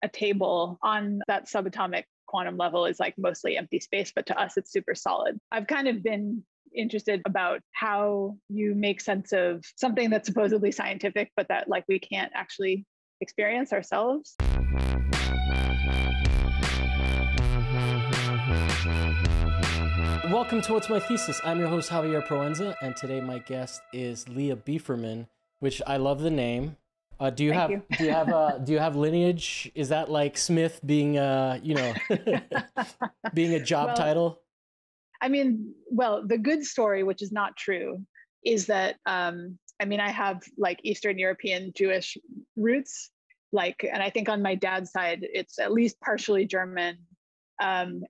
a table on that subatomic quantum level is like mostly empty space, but to us, it's super solid. I've kind of been interested about how you make sense of something that's supposedly scientific, but that like we can't actually experience ourselves. Welcome to What's My Thesis? I'm your host, Javier Proenza, and today my guest is Leah Beeferman, which I love the name. Do you have lineage? Is that like Smith being being a job title? I mean, well, the good story, which is not true, is that I have like Eastern European Jewish roots, and I think on my dad's side it's at least partially German. And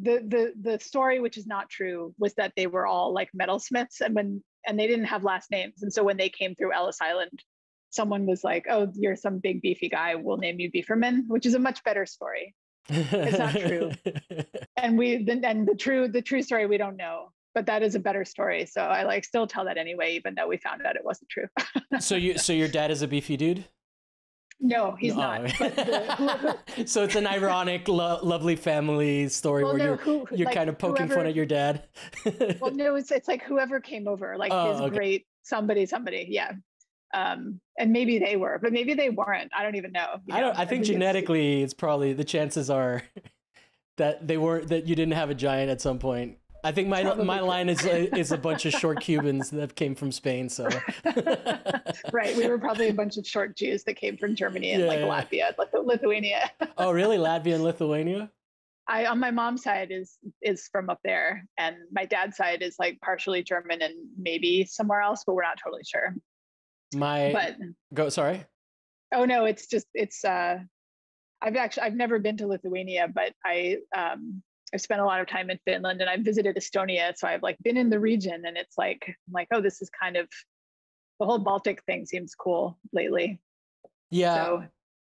the story, which is not true, was that they were all like metalsmiths, and they didn't have last names. And so when they came through Ellis Island, someone was like, "Oh, you're some big beefy guy. We'll name you Beeferman," which is a much better story. It's not true. And the true story we don't know, but that is a better story. So I still tell that anyway, even though we found out it wasn't true. So your dad is a beefy dude? No, he's not. So it's an ironic, lovely family story where you're kind of poking fun at your dad. Well, no, it's like whoever came over, great somebody, yeah. And maybe they were, but maybe they weren't. I don't even know. I think genetically, it's probably the chances are that they weren't, that you didn't have a giant at some point. I think my line is a bunch of short Cubans that came from Spain. So right, we were probably a bunch of short Jews that came from Germany and Latvia, Lithuania. Oh, really? Latvia and Lithuania? On my mom's side is from up there, and my dad's side is like partially German and maybe somewhere else, but we're not totally sure. Sorry. Oh no, I've never been to Lithuania, but I've spent a lot of time in Finland, and I've visited Estonia. So I've been in the region, and it's I'm like, oh, this is kind of, the whole Baltic thing seems cool lately. Yeah.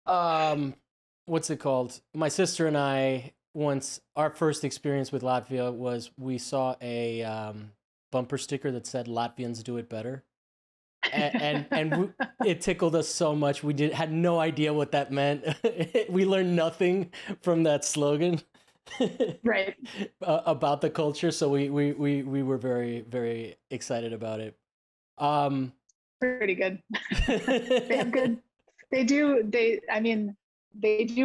So, what's it called? My sister and I, our first experience with Latvia was we saw a bumper sticker that said Latvians do it better. And it tickled us so much. We had no idea what that meant. We learned nothing from that slogan. Right. About the culture, so we were very, very excited about it. Pretty good. They have good. They do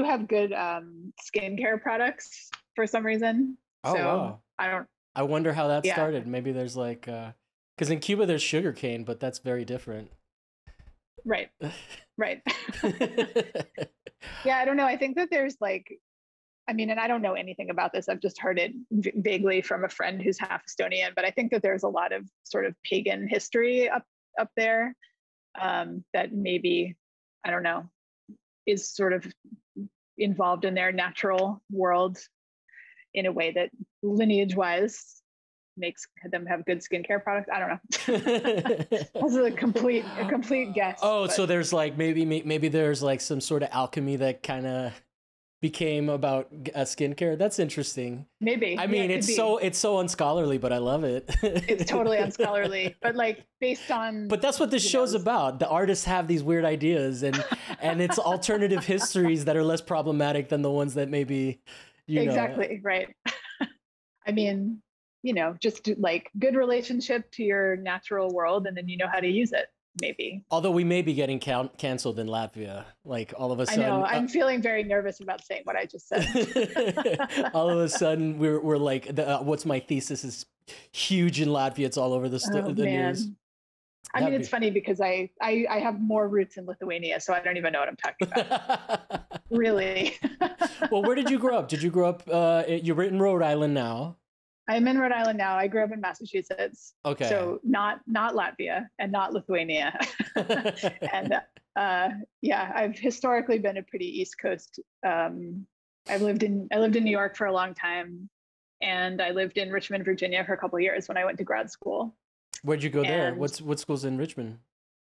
have good skincare products for some reason. Oh, so wow. I wonder how that started. Maybe there's because in Cuba there's sugarcane, but that's very different. Right. Yeah, I don't know. I think that there's and I don't know anything about this. I've just heard it vaguely from a friend who's half Estonian, but I think that there's a lot of sort of pagan history up there that maybe, I don't know, is sort of involved in their natural world in a way that lineage-wise makes them have good skincare products. I don't know. This is a complete guess. Oh, but... So there's maybe there's some sort of alchemy that kind of became about skincare. That's interesting. Maybe. I mean, it's so unscholarly, but I love it. It's totally unscholarly, but based on. But that's what this show's about. The artists have these weird ideas, and it's alternative histories that are less problematic than the ones that maybe exactly right. I mean, just good relationship to your natural world, and then you know how to use it. Maybe. Although we may be getting canceled in Latvia, all of a sudden. I know. I'm feeling very nervous about saying what I just said. All of a sudden, we're like, What's My Thesis is huge in Latvia. It's all over the news. I mean, it's funny because I have more roots in Lithuania, so I don't even know what I'm talking about. Really. Well, where did you grow up? Did you grow up? You're in Rhode Island now. I'm in Rhode Island now. I grew up in Massachusetts. Okay. So not Latvia and not Lithuania. And I've historically been a pretty East Coast. I lived in New York for a long time, and I lived in Richmond, Virginia for a couple of years when I went to grad school. Where'd you go there? What school's in Richmond?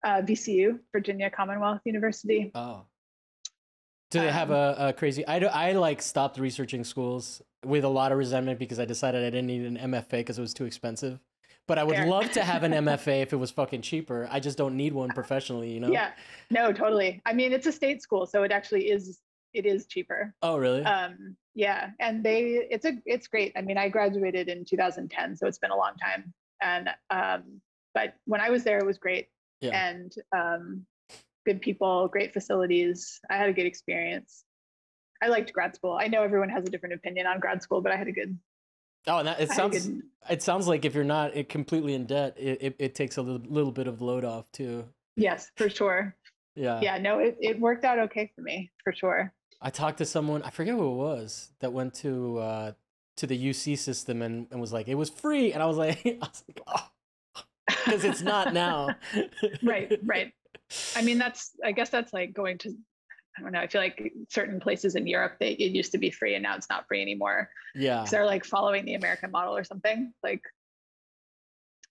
VCU, Virginia Commonwealth University. Oh. Do they have a crazy... I stopped researching schools with a lot of resentment because I decided I didn't need an MFA because it was too expensive. But I would Fair. love to have an MFA if it was fucking cheaper. I just don't need one professionally, you know? Yeah, no, totally. I mean, it's a state school, so it actually is, it is cheaper. Oh, really? Yeah, and it's great. I mean, I graduated in 2010, so it's been a long time. And but when I was there, it was great. Yeah. And good people, great facilities. I had a good experience. I liked grad school. I know everyone has a different opinion on grad school, but I had a good. Oh, and it sounds like if you're not completely in debt, it takes a little bit of load off too. Yes, for sure. Yeah. Yeah, no, it worked out okay for me, for sure. I talked to someone, I forget who it was, that went to the UC system and was like, it was free. And I was like, oh, because it's not now. Right. I mean, I guess that's like going to, I don't know. I feel like certain places in Europe, it used to be free and now it's not free anymore. Yeah. Because they're like following the American model or something. Like,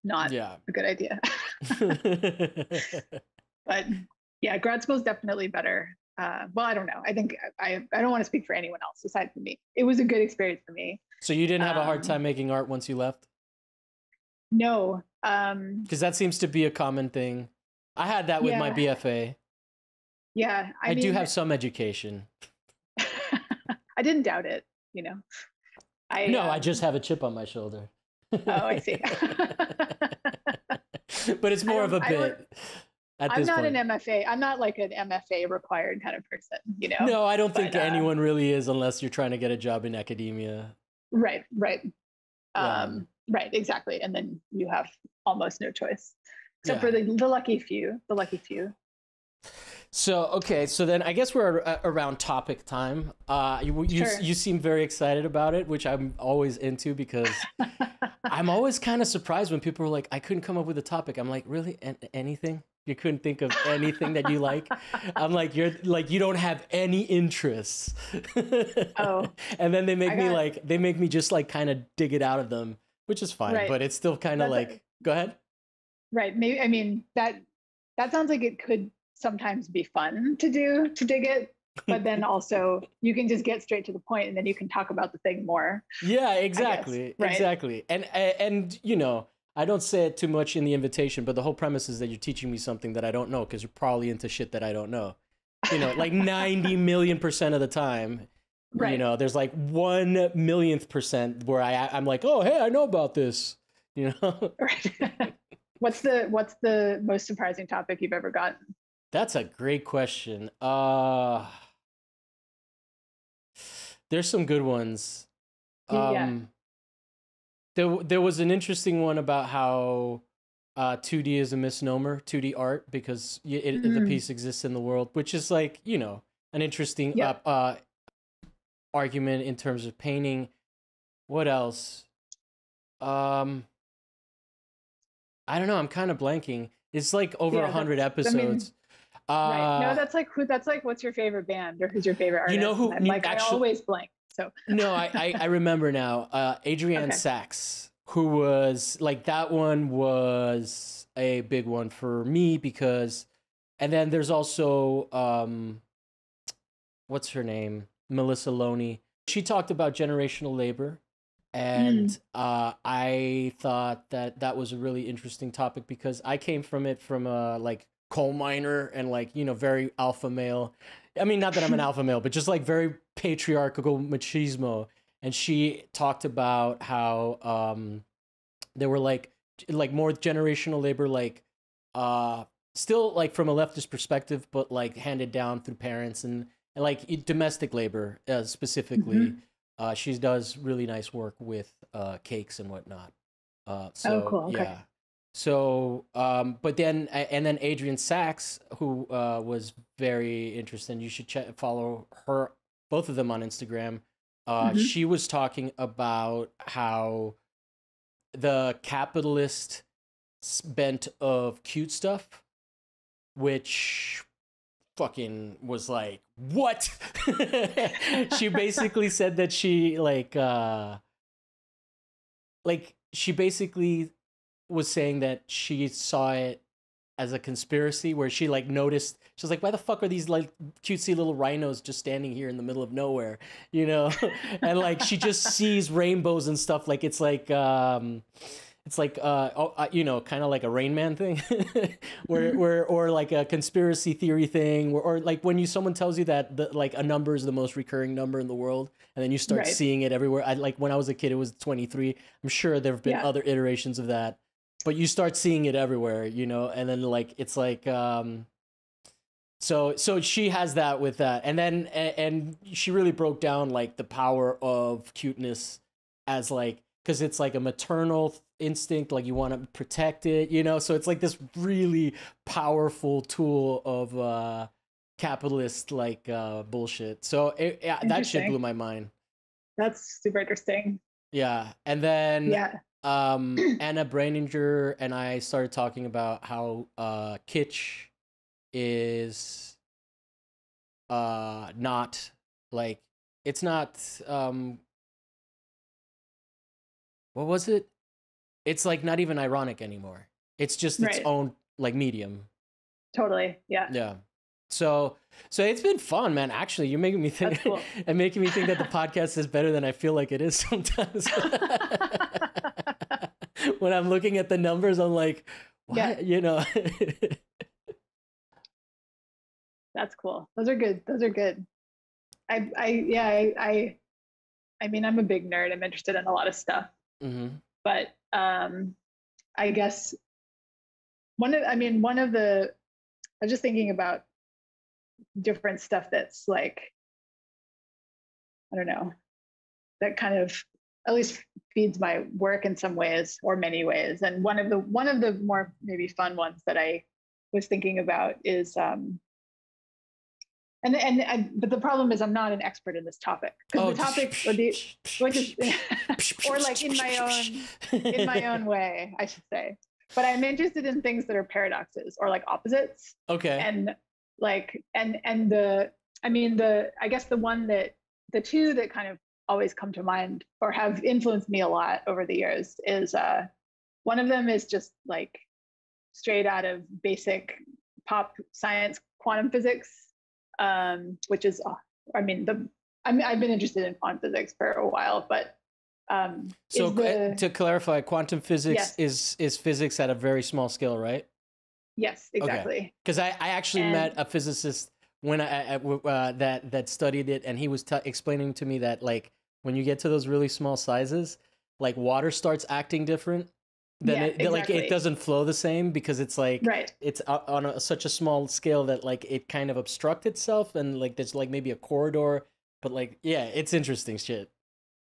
not a good idea. But yeah, grad school is definitely better. Well, I don't know. I think I don't want to speak for anyone else aside from me. It was a good experience for me. So you didn't have a hard time making art once you left? No. Because that seems to be a common thing. I had that with my BFA. Yeah. I do have some education. I didn't doubt it, you know. I just have a chip on my shoulder. Oh, I see. But it's more of a bit. I'm not an MFA. I'm not like an MFA required kind of person, you know? No, I don't think anyone really is unless you're trying to get a job in academia. Right. Right, exactly. And then you have almost no choice. Except for the lucky few. So, okay. So then I guess we're around topic time. You seem very excited about it, which I'm always into because I'm always kind of surprised when people are like, I couldn't come up with a topic. I'm like, really? Anything? You couldn't think of anything that you like? I'm like, you don't have any interests. Oh. And then they make me just like kind of dig it out of them, which is fine, but it's still kind of like, go ahead. Right. Maybe, I mean, that sounds like it could sometimes be fun to dig it, but then also you can just get straight to the point and then you can talk about the thing more. Yeah, exactly. Right? Exactly. And you know, I don't say it too much in the invitation, but the whole premise is that you're teaching me something that I don't know because you're probably into shit that I don't know. You know, like 90 million% of the time, you know, there's like 1 millionth percent where I'm like, oh, hey, I know about this, you know? Right. What's the most surprising topic you've ever gotten? That's a great question. There's some good ones. There was an interesting one about how 2D is a misnomer, 2D art, because the piece exists in the world, which is like, you know, an interesting argument in terms of painting. What else? I don't know. I'm kind of blanking. It's like over 100 episodes. Right. No, that's like what's your favorite band or who's your favorite artist? You know who? I always blank. So no, I remember now. Adrienne Sachs, who was like, that one was a big one for me because, and then there's also what's her name? Melissa Loney. She talked about generational labor. And I thought that was a really interesting topic because I came from it from a like coal miner and like, you know, very alpha male. I mean, not that I'm an alpha male, but just like very patriarchal machismo. And she talked about how there were like more generational labor, like still like from a leftist perspective, but like handed down through parents and like domestic labor specifically. She does really nice work with cakes and whatnot. So, cool. Okay. Yeah. So, but then, and then Adrienne Sachs, who was very interesting. You should follow her, both of them on Instagram. She was talking about how the capitalist bent of cute stuff, which fucking was like, what? She basically said that she she basically was saying that she saw it as a conspiracy where she like noticed, she was like, why the fuck are these like cutesy little rhinos just standing here in the middle of nowhere, you know? And like she just sees rainbows and stuff, like it's like it's like you know, kind of like a Rain Man thing, where or like a conspiracy theory thing, or like when someone tells you that like a number is the most recurring number in the world, and then you start seeing it everywhere. I like when I was a kid, it was 23. I'm sure there have been other iterations of that, but you start seeing it everywhere, you know, and then like it's like so she has that with that, and then and she really broke down like the power of cuteness as like, because it's like a maternal instinct, like you want to protect it, you know, so it's like this really powerful tool of capitalist like bullshit. So that shit blew my mind. That's super interesting. Yeah. And then Anna Braininger and I started talking about how kitsch is not like, it's not what was it? It's like not even ironic anymore. It's just its own like medium. Totally. Yeah. Yeah. So it's been fun, man. Actually, you're making me think and making me think that the podcast is better than I feel like it is sometimes. When I'm looking at the numbers, I'm like, what? You know. That's cool. Those are good. Those are good. I mean, I'm a big nerd. I'm interested in a lot of stuff. Mm-hmm. But I guess one of the, I was just thinking about different stuff that's like, I don't know, that kind of at least feeds my work in some ways or many ways. And one of the more maybe fun ones that I was thinking about is but the problem is I'm not an expert in this topic, because the topic or like in my own way, I should say. But I'm interested in things that are paradoxes or like opposites. Okay. And like I guess the two that kind of always come to mind or have influenced me a lot over the years is one of them is just like straight out of basic pop science, quantum physics. Which is, I've been interested in quantum physics for a while, but to clarify, quantum physics is physics at a very small scale, right? Yes, exactly. Because I actually met a physicist when that studied it, and he was explaining to me that like when you get to those really small sizes, like water starts acting different. Then exactly. Like it doesn't flow the same because it's like it's on such a small scale that like it kind of obstruct itself, and like there's like maybe a corridor, but like it's interesting shit.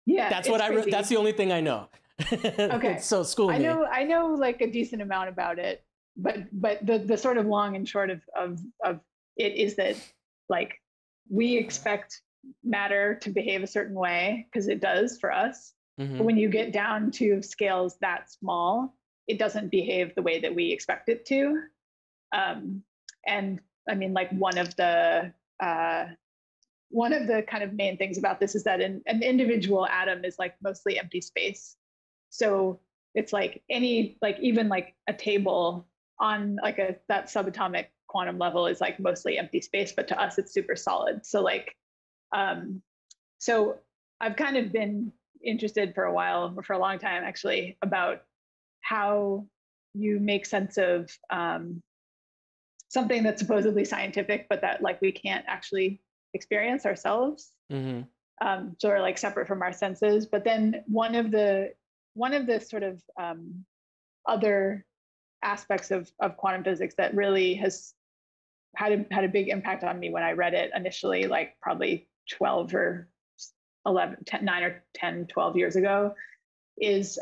Yeah, that's what I that's the only thing I know. Okay, so school me. I know like a decent amount about it, but the sort of long and short of it is that like we expect matter to behave a certain way because it does for us. Mm-hmm. But when you get down to scales that small, it doesn't behave the way that we expect it to. And I mean, like one of the kind of main things about this is that an individual atom is like mostly empty space. So it's like even like a table on like that subatomic quantum level is like mostly empty space, but to us it's super solid. So like, so I've kind of been interested for a while, or for a long time actually, about how you make sense of something that's supposedly scientific, but that like we can't actually experience ourselves. Mm-hmm. So we're like separate from our senses. But then one of the sort of other aspects of quantum physics that really has had a big impact on me when I read it initially, like probably 12 or 9 or 10, 12 years ago, is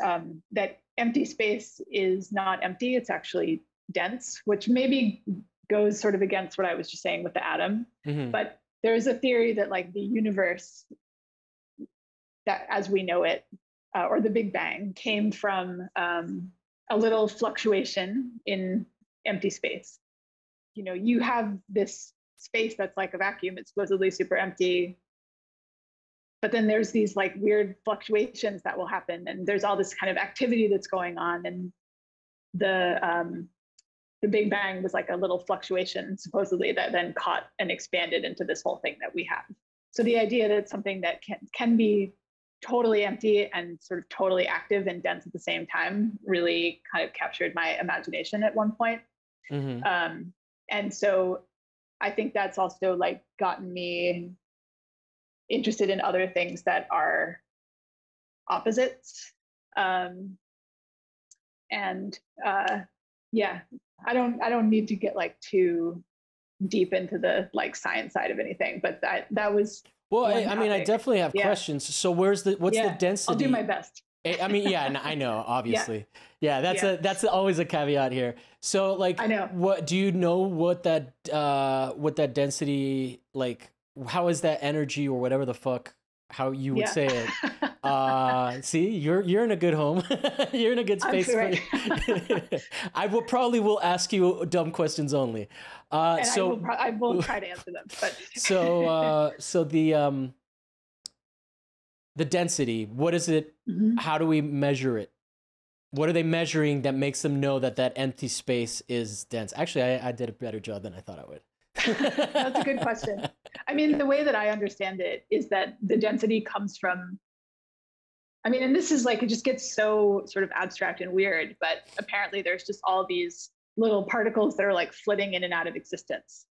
that empty space is not empty, it's actually dense, which maybe goes sort of against what I was just saying with the atom. Mm-hmm. But there's a theory that like the universe, that as we know it, or the Big Bang, came from a little fluctuation in empty space. You know, you have this space that's like a vacuum, it's supposedly super empty, but then there's these like weird fluctuations that will happen, and there's all this kind of activity that's going on, and the Big Bang was like a little fluctuation supposedly that then caught and expanded into this whole thing that we have. So the idea that something that can be totally empty and sort of totally active and dense at the same time really kind of captured my imagination at one point. And so I think that's also like gotten me interested in other things that are opposites. Yeah, I don't need to get like too deep into the like science side of anything, but that was well. I mean, I definitely have questions. So what's the density? I'll do my best. I mean, yeah, I know, obviously. Yeah, that's always a caveat here. So like, I know. What do you know what that density, like, how is that energy or whatever the fuck, how you would say it? See, you're in a good home. You're in a good space. Right. I will ask you dumb questions only. So I will try to answer them. But so the density, what is it? How do we measure it? What are they measuring that makes them know that that empty space is dense? Actually, I did a better job than I thought I would. That's a good question. I mean, the way that I understand it is that the density comes from, I mean, and this is like, it just gets so sort of abstract and weird, but apparently there's just all these little particles that are like flitting in and out of existence.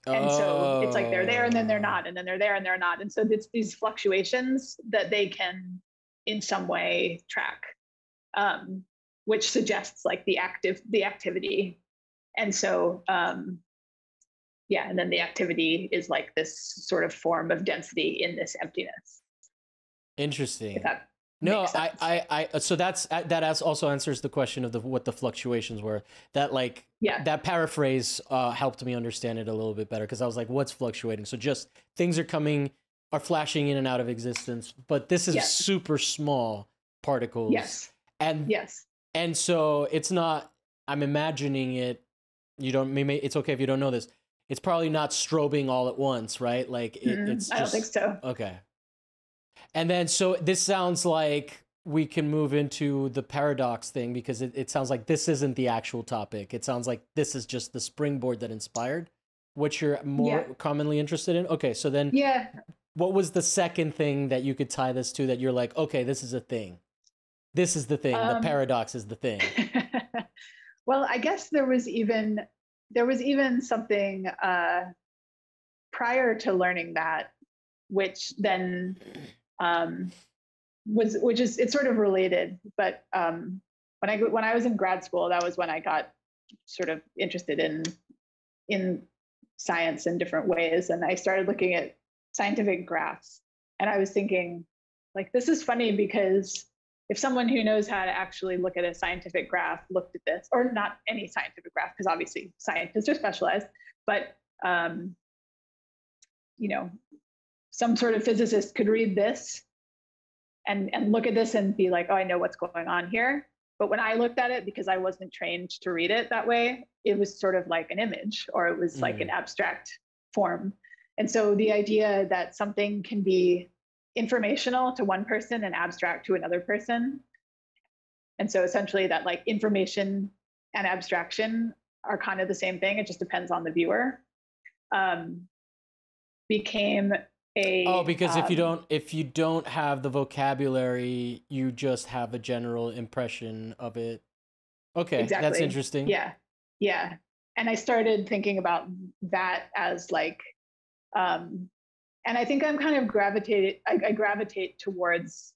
And so it's like they're there and then they're not, and then they're there and they're not. And so it's these fluctuations that they can in some way track, which suggests like the activity. And so, and then the activity is like this sort of form of density in this emptiness. Interesting. No, so that also answers the question of what the fluctuations were. That like, that paraphrase helped me understand it a little bit better, because I was like, what's fluctuating? So just things are flashing in and out of existence, but this is super small particles. And so it's not, I'm imagining it, it's okay if you don't know this, it's probably not strobing all at once, right? Like it's I don't think so. Okay. And then, so this sounds like we can move into the paradox thing, because it sounds like this isn't the actual topic. It sounds like this is just the springboard that inspired what you're more commonly interested in. Okay, so then what was the second thing that you could tie this to, that you're like, okay, this is a thing. This is the thing. The paradox is the thing. Well, I guess there was even something prior to learning that, which then it's sort of related, but when I was in grad school, that was when I got sort of interested in science in different ways, and I started looking at scientific graphs, and I was thinking, like, this is funny, because if someone who knows how to actually look at a scientific graph looked at this, or not any scientific graph, because obviously scientists are specialized, but some sort of physicist could read this and look at this and be like, oh, I know what's going on here. But when I looked at it, because I wasn't trained to read it that way, it was sort of like an image, or it was like an abstract form. And so the idea that something can be informational to one person and abstract to another person, and so essentially that like information and abstraction are kind of the same thing, it just depends on the viewer, became because if you don't have the vocabulary, you just have a general impression of it. Okay, exactly. That's interesting. Yeah. And I started thinking about that as like, and I think I'm kind of I gravitate towards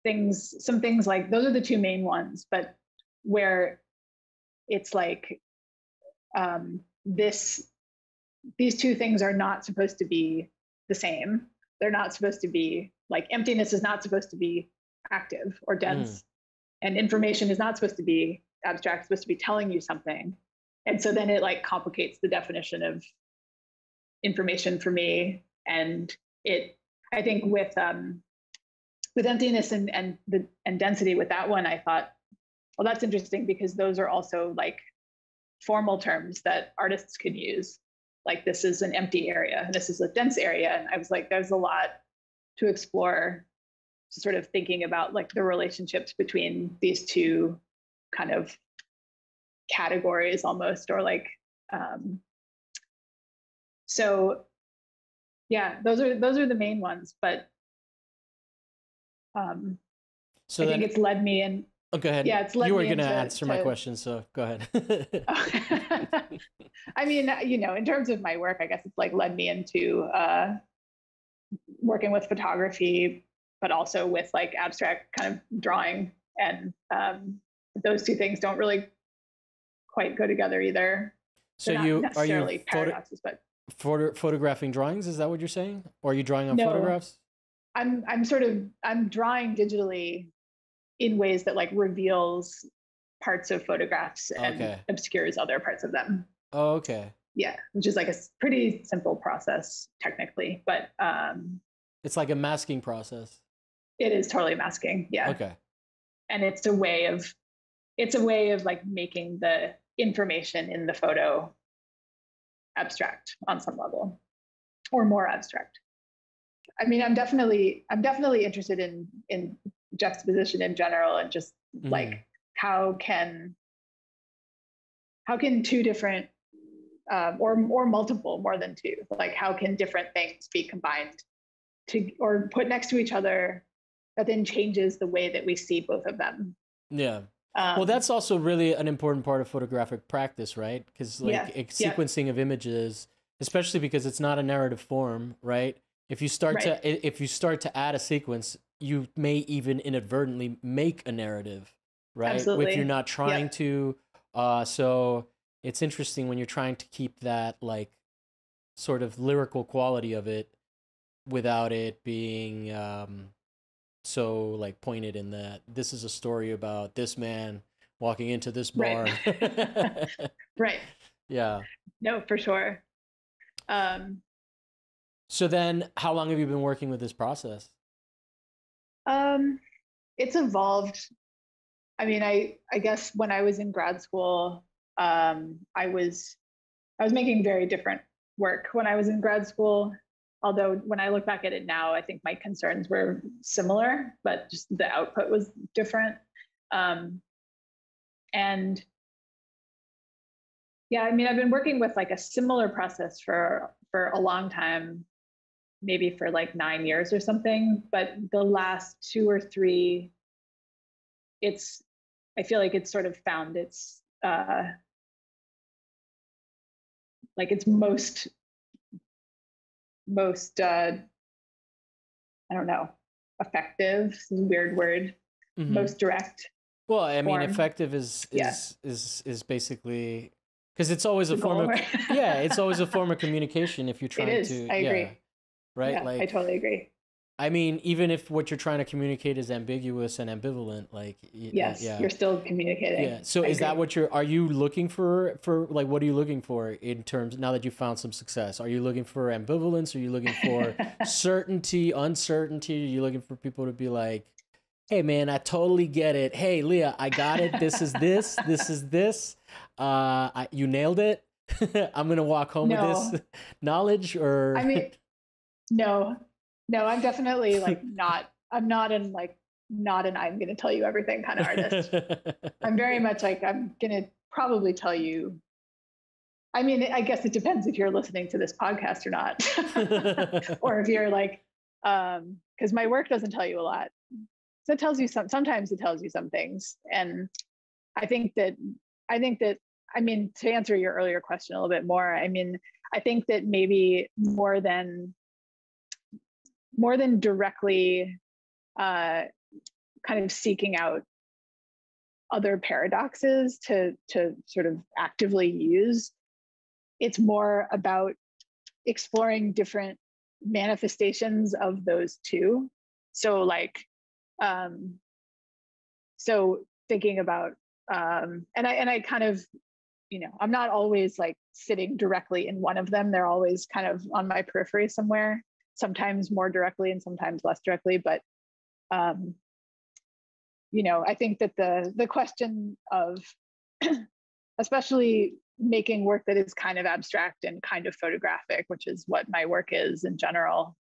some things like, those are the two main ones, but where it's like, these two things are not supposed to be the same. They're not supposed to be, like, emptiness is not supposed to be active or dense, and information is not supposed to be abstract, it's supposed to be telling you something. And so then it like complicates the definition of information for me. And I think with emptiness and density, with that one, I thought, well, that's interesting, because those are also like formal terms that artists could use. Like, this is an empty area, and this is a dense area. And I was like, there's a lot to explore, sort of thinking about like the relationships between these two kind of categories almost, or like, so yeah, those are the main ones. But Um, So I then, think it's led me in. oh, go ahead. Yeah, it's led You were me going to into. answer my question, so go ahead. I mean, in terms of my work, I guess it's like led me into working with photography, but also with like abstract kind of drawing, and those two things don't really quite go together either. So They're not you are you necessarily paradoxes, but photographing drawings? Is that what you're saying? Or are you drawing on no, photographs? I'm drawing digitally in ways that like reveals parts of photographs and Okay. obscures other parts of them. Oh, okay. Yeah, which is like a pretty simple process technically, but It's like a masking process. it is totally masking. Yeah. Okay. And it's a way of like making the information in the photo abstract on some level, or more abstract. I mean, I'm definitely interested in juxtaposition in general, and just like how can two different or multiple, more than two, like how can different things be combined to or put next to each other that then changes the way that we see both of them. Yeah. Well, that's also really an important part of photographic practice, right? Because like sequencing of images, especially because it's not a narrative form, right? If you start to add a sequence, you may even inadvertently make a narrative, right? Absolutely. If you're not trying to. So it's interesting when you're trying to keep that like sort of lyrical quality of it without it being so like pointed in that this is a story about this man walking into this bar. Right. Yeah. No, for sure. So then how long have you been working with this process? It's evolved. I mean, I guess when I was in grad school, I was making very different work when I was in grad school. Although when I look back at it now, I think my concerns were similar, but just the output was different. And yeah, I mean, I've been working with like a similar process for a long time, maybe for like 9 years or something. But the last 2 or 3, I feel like it's sort of found its like its most I don't know, effective, this is a weird word, most direct. Well, I mean, form. Effective is basically because it's always a form of it's always a form of communication if you're trying to. I agree. Right? Yeah, like I totally agree. I mean, even if what you're trying to communicate is ambiguous and ambivalent, like you're still communicating. Yeah. So is that what are you looking for like what are you looking for in terms now that you found some success? Are you looking for ambivalence? Are you looking for certainty, uncertainty? Are you looking for people to be like, hey man, I totally get it. Hey Leah, I got it. This is this. This is this. You nailed it. I'm gonna walk home with this knowledge. Or I mean, no, I'm definitely like I'm not an I'm gonna tell you everything kind of artist. I'm very much like I'm gonna probably tell you. I mean, I guess it depends if you're listening to this podcast or not, or if you're like, because my work doesn't tell you a lot. So it tells you sometimes it tells you some things. And I think that, I mean, to answer your earlier question a little bit more, I mean, I think that maybe more than directly kind of seeking out other paradoxes to sort of actively use, it's more about exploring different manifestations of those two. So like, so thinking about, and I kind of, I'm not always like sitting directly in one of them. They're always kind of on my periphery somewhere, sometimes more directly and sometimes less directly. But, I think that the question of, especially making work that is kind of abstract and kind of photographic, which is what my work is in general,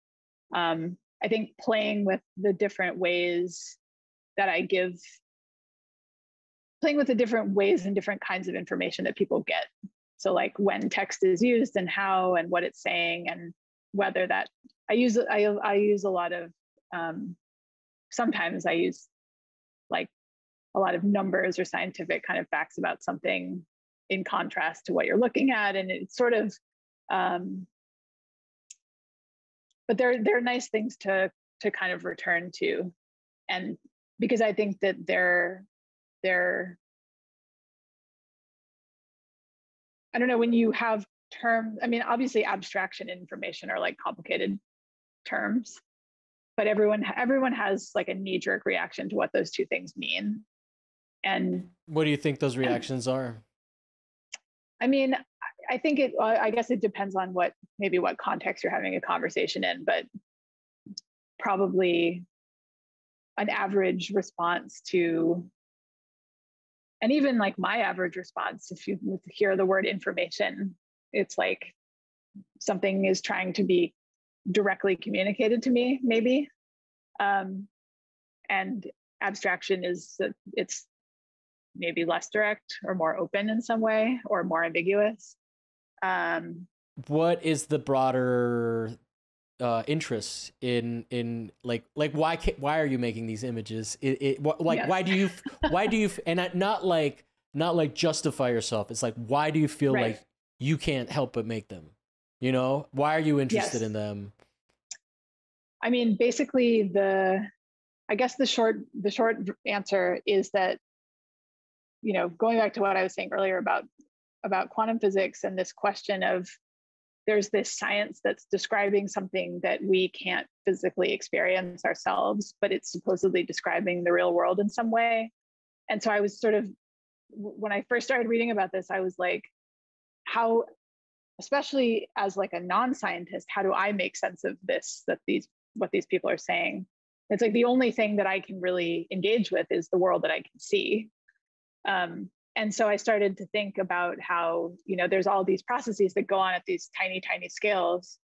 I think playing with the different ways that playing with the different ways and different kinds of information that people get. So like when text is used and how and what it's saying, and whether that I use a lot of sometimes I use like a lot of numbers or scientific kind of facts about something in contrast to what you're looking at. And it's sort of, but they're nice things to kind of return to. And because I think that they're, I don't know, when you have terms, I mean, obviously abstraction and information are like complicated terms, but everyone has like a knee-jerk reaction to what those two things mean. And what do you think those reactions are? I mean, I think I guess it depends on what context you're having a conversation in, but probably an average response to, and even like my average response, if you hear the word information, it's like something is trying to be directly communicated to me, maybe. And abstraction it's maybe less direct or more open in some way or more ambiguous. What is the broader interest in like why are you making these images? Yes. Why do you and not like justify yourself. It's like, why do you feel right. like you can't help but make them? You know, why are you interested yes. in them? I mean, basically I guess the short answer is that, you know, going back to what I was saying earlier about quantum physics and this question of, there's this science that's describing something that we can't physically experience ourselves, but it's supposedly describing the real world in some way. And so I was sort of, when I first started reading about this, I was like, how, especially as like a non-scientist, how do I make sense of this, what these people are saying? It's like the only thing that I can really engage with is the world that I can see. And so I started to think about how, you know, there's all these processes that go on at these tiny, tiny scales,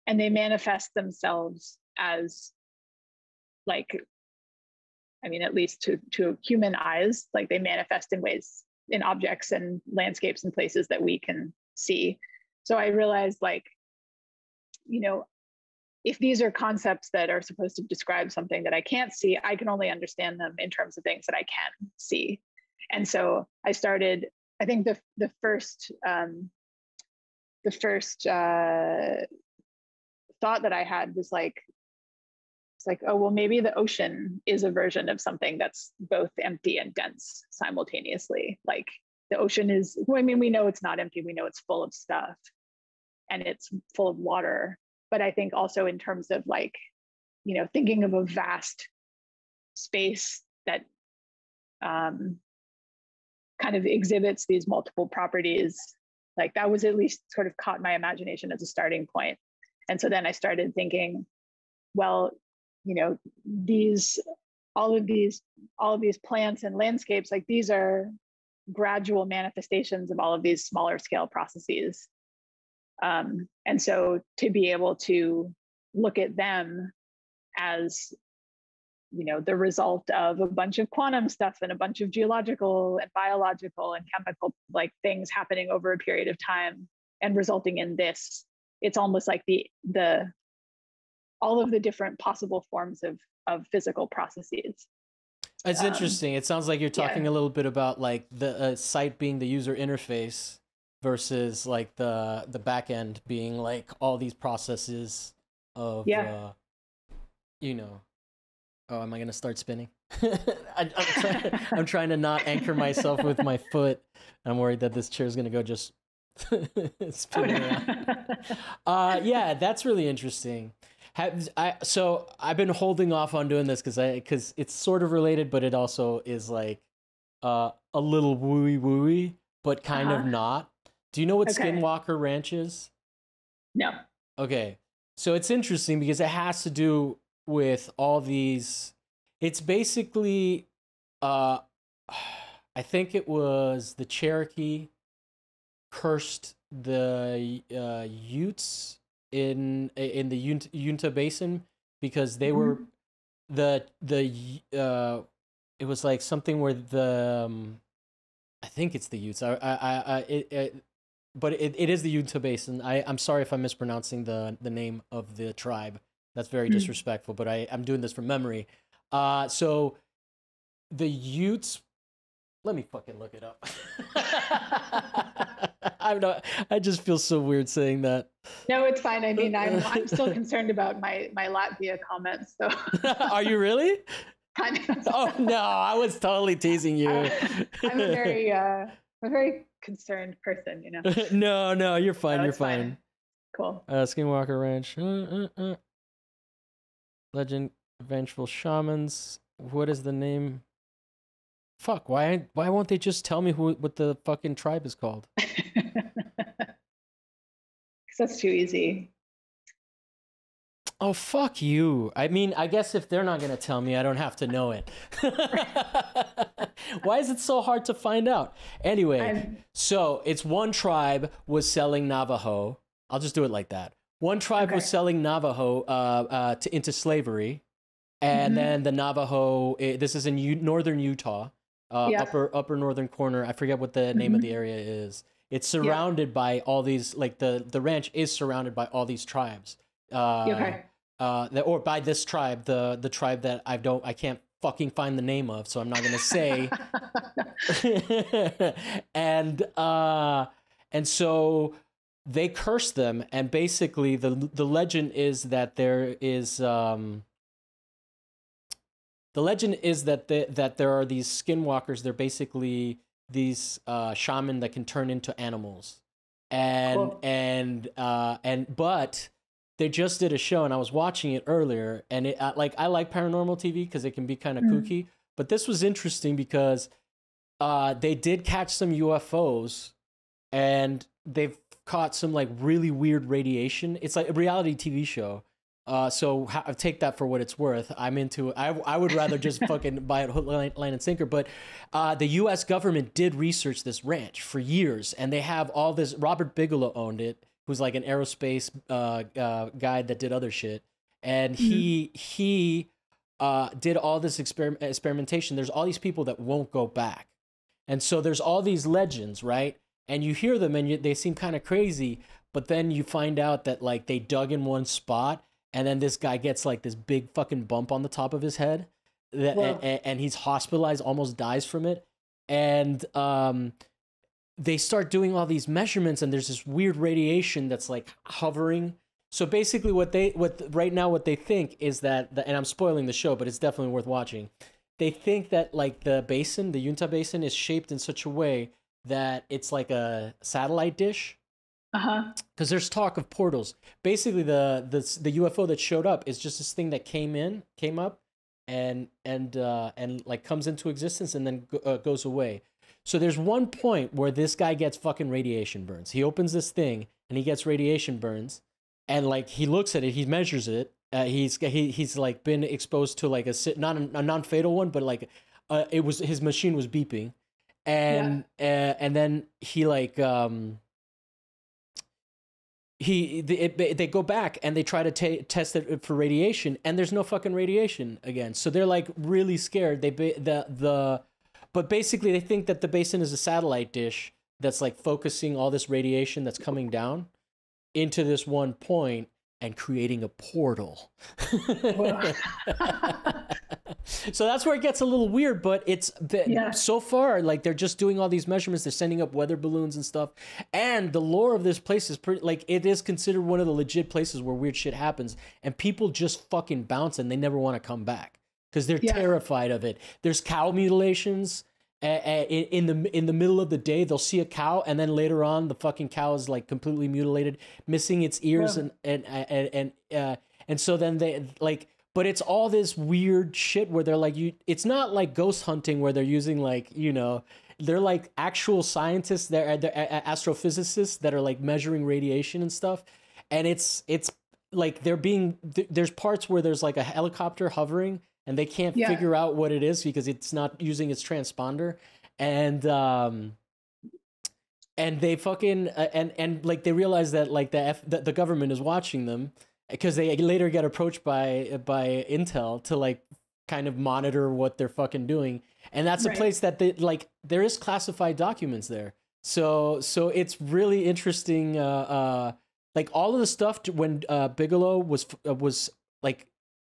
and they manifest themselves as like, I mean, at least to human eyes, like they manifest in ways, in objects and landscapes and places that we can see. So I realized, like, you know, if these are concepts that are supposed to describe something that I can't see, I can only understand them in terms of things that I can see. And so I started, I think the first thought that I had was like, it's like, oh, well, maybe the ocean is a version of something that's both empty and dense simultaneously. Like the ocean is, well, I mean, we know it's not empty, we know it's full of stuff and it's full of water. But I think also in terms of like, you know, thinking of a vast space that kind of exhibits these multiple properties, like that was at least sort of caught my imagination as a starting point. And so then I started thinking, well, you know, all of these plants and landscapes, like these are gradual manifestations of all of these smaller scale processes. And so to be able to look at them as, you know, the result of a bunch of quantum stuff and a bunch of geological and biological and chemical like things happening over a period of time and resulting in this, it's almost like all of the different possible forms of physical processes. It's interesting. It sounds like you're talking a little bit about like the site being the user interface versus like the back end being like all these processes of you know. Oh, am I gonna start spinning? I'm trying to not anchor myself with my foot. I'm worried that this chair is gonna go just spinning around. Yeah, that's really interesting. So I've been holding off on doing this because it's sort of related, but it also is like a little wooey, but kind of not. Do you know what Skinwalker Ranch is? No. Okay, so it's interesting because it has to do with all these. It's basically I think it was the Cherokee cursed the Utes in the Uinta Basin because they were it was like something where I think it's the Utes. But it is the Uinta Basin. I'm sorry if I'm mispronouncing the name of the tribe. That's very disrespectful, but I'm doing this from memory. So the Utes. Let me fucking look it up. I'm not. I just feel so weird saying that. No, it's fine. I mean, I'm still concerned about my Latvia comments. So Are you really? kind of. Oh no, I was totally teasing you. I'm a very concerned person, you know. No, you're fine. No, you're it's fine. Cool. Skinwalker Ranch. Legend, Vengeful Shamans. What is the name? Fuck, why won't they just tell me what the fucking tribe is called? Because that's too easy. Oh, fuck you. I mean, I guess if they're not going to tell me, I don't have to know it. Why is it so hard to find out? Anyway, so it's one tribe was selling Navajo. I'll just do it like that. One tribe was selling Navajo into slavery. And then the Navajo, this is in northern Utah. Upper northern corner. I forget what the name of the area is. It's surrounded by all these, like the ranch is surrounded by all these tribes. Or by this tribe, the tribe that I can't fucking find the name of, so I'm not gonna say. and so they curse them, and basically the legend is that there is the legend is that there are these skinwalkers. They're basically these shaman that can turn into animals, but they just did a show, and I was watching it earlier, and I like paranormal TV because it can be kind of kooky. But this was interesting because they did catch some UFOs, and they've caught some like really weird radiation. It's like a reality TV show. So take that for what it's worth. I'm into it. I would rather just fucking buy it hook, line, and sinker. But the U.S. government did research this ranch for years, and they have all this. Robert Bigelow owned it, who's like an aerospace guy that did other shit, and he did all this experimentation. There's all these people that won't go back, and so there's all these legends, right? And you hear them, and they seem kind of crazy, but then you find out that like they dug in one spot. And then this guy gets like this big fucking bump on the top of his head, and he's hospitalized, almost dies from it. And they start doing all these measurements, and there's this weird radiation that's like hovering. So basically, what they think is that, and I'm spoiling the show, but it's definitely worth watching. They think that like the Uinta Basin, is shaped in such a way that it's like a satellite dish. Because there's talk of portals. Basically, the UFO that showed up is just this thing that came up, and like comes into existence and then goes away. So there's one point where this guy gets fucking radiation burns. He opens this thing and he gets radiation burns, and like he looks at it, he measures it. He's like been exposed to like not a non-fatal one, but like his machine was beeping, and then he like they go back and they try to test it for radiation, and there's no fucking radiation again. So they're like really scared. But basically they think that the basin is a satellite dish that's like focusing all this radiation that's coming down into this one point and creating a portal. So that's where it gets a little weird, but so far, like they're just doing all these measurements. They're sending up weather balloons and stuff. And the lore of this place is pretty, like it is considered one of the legit places where weird shit happens, and people just fucking bounce and they never want to come back because they're terrified of it. There's cow mutilations. In the middle of the day, they'll see a cow, and then later on, the fucking cow is like completely mutilated, missing its ears, and so then they like. But it's all this weird shit where they're like, it's not like ghost hunting where they're using like, they're like actual scientists, they're astrophysicists that are like measuring radiation and stuff. And it's like there's parts where there's like a helicopter hovering and they can't figure out what it is because it's not using its transponder. And they fucking, and like they realize that like the government is watching them, because they later get approached by Intel to like kind of monitor what they're fucking doing, and that's a place that they like. There is classified documents there, so it's really interesting. Like all of the stuff when Bigelow was like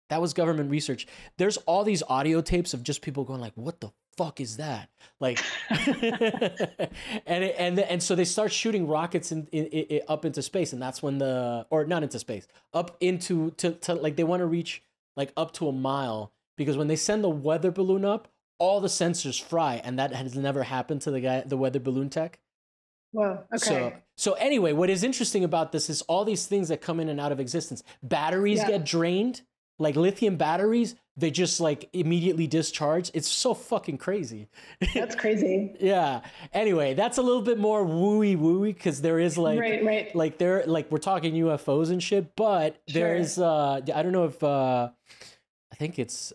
That was government research. There's all these audio tapes of just people going like, what the fuck is that? Like, and so they start shooting rockets up into space. And that's when or not into space, up into, to like, they want to reach like up to a mile, because when they send the weather balloon up, all the sensors fry. And that has never happened to the weather balloon tech. Whoa. Okay. So anyway, what is interesting about this is all these things that come in and out of existence. Batteries get drained, like lithium batteries, they just like immediately discharge. It's so fucking crazy. That's crazy. Yeah. Anyway, that's a little bit more wooey because there is like, right. like there, like we're talking UFOs and shit, but there is, I don't know if, I think it's,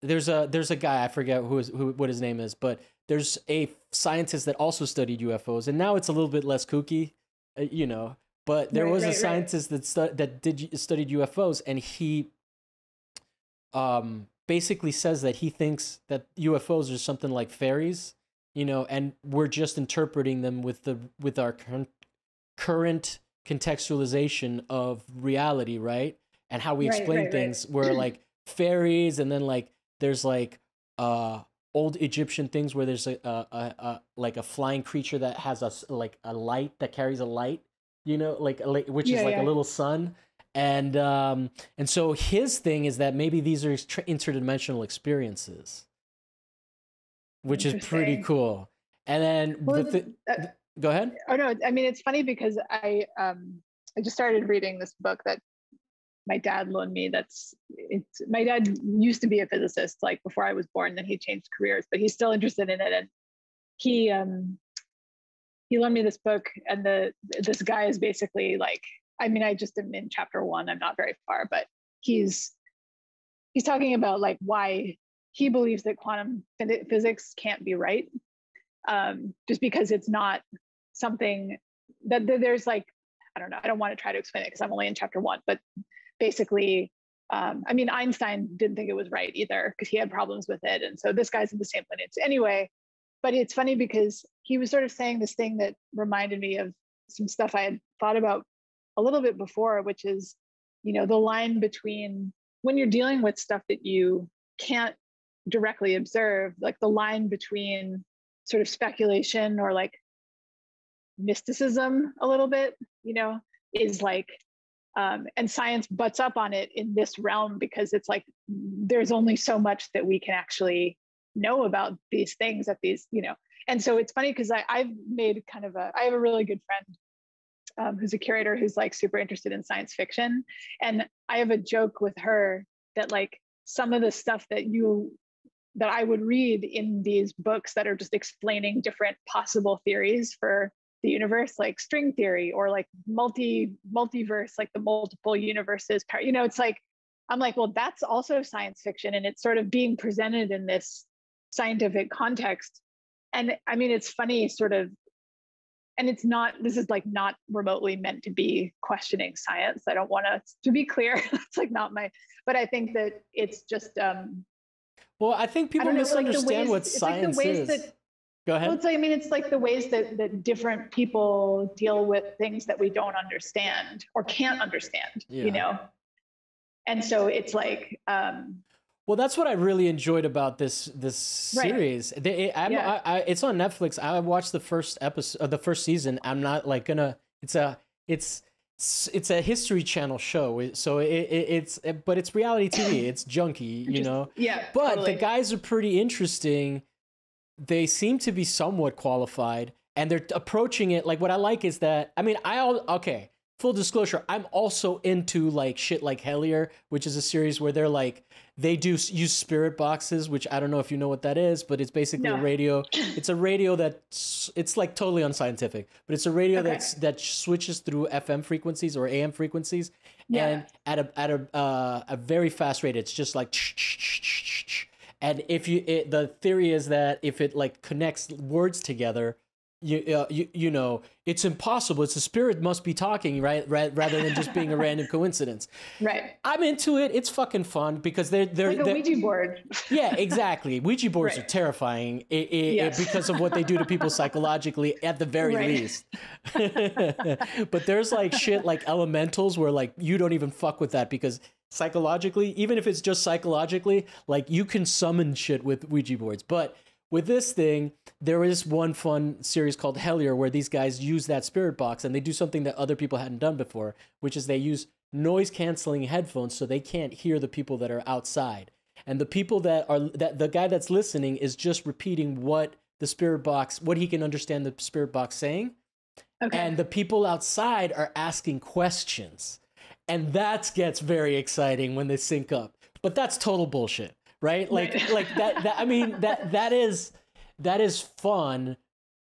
there's a guy, I forget what his name is, but there's a scientist that also studied UFOs, and now it's a little bit less kooky, you know. But there was a scientist that studied UFOs, and he basically says that he thinks that UFOs are something like fairies, you know, and we're just interpreting them with our current contextualization of reality, right? And how we explain things. Where like fairies, and then like there's like old Egyptian things where there's like a flying creature that has a light that carries a light, you know, which is like a little sun, and so his thing is that maybe these are interdimensional experiences, which is pretty cool. And then go ahead. Oh no, I mean it's funny because I just started reading this book that my dad loaned me. My dad used to be a physicist, like before I was born, then he changed careers, but he's still interested in it. And he loaned me this book, and this guy is basically like, I mean, I just am in chapter 1, I'm not very far, but he's talking about like why he believes that quantum physics can't be right. Just because it's not something that there's like, I don't know, I don't want to try to explain it because I'm only in chapter 1, but basically, I mean, Einstein didn't think it was right either because he had problems with it. And so this guy's in the same lineage. Anyway, but it's funny because he was sort of saying this thing that reminded me of some stuff I had thought about a little bit before, which is, you know, the line between when you're dealing with stuff that you can't directly observe, like the line between sort of speculation or like mysticism a little bit, you know, is like, and science butts up on it in this realm because it's like there's only so much that we can actually know about these things at these, you know. And so it's funny because I've made kind of I have a really good friend who's a curator who's like super interested in science fiction, and I have a joke with her that like some of the stuff that I would read in these books that are just explaining different possible theories for the universe, like string theory or like multiverse, like the multiple universes, you know, it's like, I'm like, well, that's also science fiction, and it's sort of being presented in this scientific context. And I mean, it's funny sort of, and it's not, this is like not remotely meant to be questioning science. I don't want to be clear, it's like not but I think that it's just, well, I think people misunderstand what science is. Go ahead. Well, it's like the ways that different people deal with things that we don't understand or can't understand, you know? And so it's like, well, that's what I really enjoyed about this series. It's on Netflix. I watched the first episode, the first season. I'm not like gonna. It's a History Channel show, so but it's reality TV. It's junky, you know. Yeah. But totally. the guys are pretty interesting. They seem to be somewhat qualified, and they're approaching it like, what I like is that, I mean, okay, full disclosure, I'm also into like shit like Hellier, which is a series where they're like, they do use spirit boxes, which I don't know if you know what that is, but it's basically a radio. It's a radio it's like totally unscientific, but it's a radio that switches through FM frequencies or AM frequencies, and at a very fast rate. It's just like, and if the theory is that if it like connects words together, you know, it's impossible. It's a spirit must be talking, right? Rather than just being a random coincidence. Right. I'm into it. It's fucking fun because they're like a Ouija board. Yeah, exactly. Ouija boards Right. are terrifying Yes. because of what they do to people psychologically at the very Right. least. But there's like shit like elementals where like you don't even fuck with that because psychologically, even if it's just psychologically, like you can summon shit with Ouija boards. But with this thing, there is one fun series called Hellier where these guys use that spirit box and they do something that other people hadn't done before, which is they use noise canceling headphones so they can't hear the people that are outside. And the people that the guy that's listening is just repeating what the spirit box, what he can understand the spirit box saying. Okay. And the people outside are asking questions. And that gets very exciting when they sync up. But that's total bullshit. Right? Like that I mean, that is fun,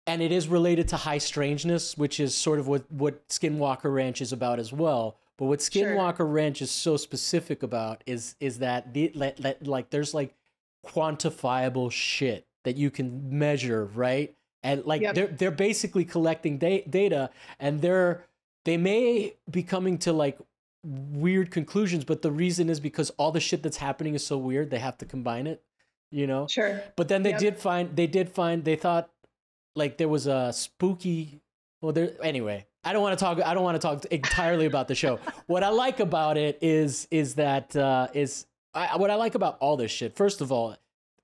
and it is related to high strangeness, which is sort of what Skinwalker Ranch is about as well. But what Skinwalker Ranch is so specific about is that like there's like quantifiable shit that you can measure, right? And like they're basically collecting data, and they may be coming to like weird conclusions, but the reason is because all the shit that's happening is so weird they have to combine it, you know. But then they they thought like there was a spooky, well there anyway, I don't want to talk entirely about the show. What I like about it is that what I like about all this shit, first of all,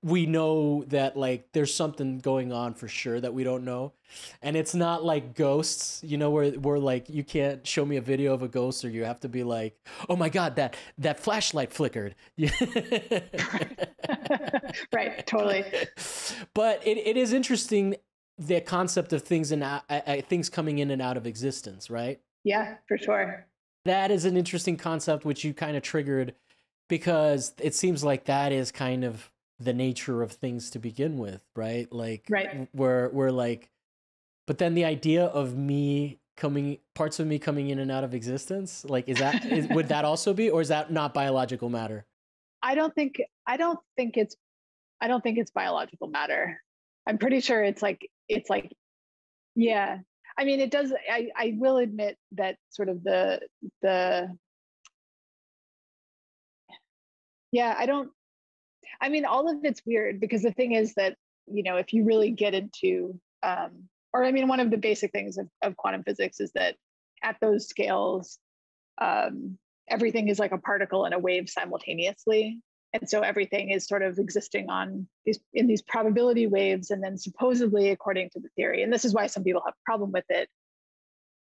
we know that like there's something going on for sure that we don't know, and it's not like ghosts, you know, where like you can't show me a video of a ghost, or you have to be like, oh my god, that flashlight flickered. Right, totally. But it is interesting, the concept of things things coming in and out of existence, right? Yeah, for sure. That is an interesting concept which you kind of triggered, because it seems like that is kind of the nature of things to begin with, right? Like we're like, but then the idea of parts of me coming in and out of existence, like would that also be, or is that not biological matter? I don't think it's biological matter. I'm pretty sure it's like yeah. I mean, it does. I will admit that sort of the I mean, all of it's weird, because the thing is that, you know, if you really get into, or I mean, one of the basic things of quantum physics is that at those scales, everything is like a particle and a wave simultaneously. And so everything is sort of existing in these probability waves. And then supposedly, according to the theory, and this is why some people have a problem with it,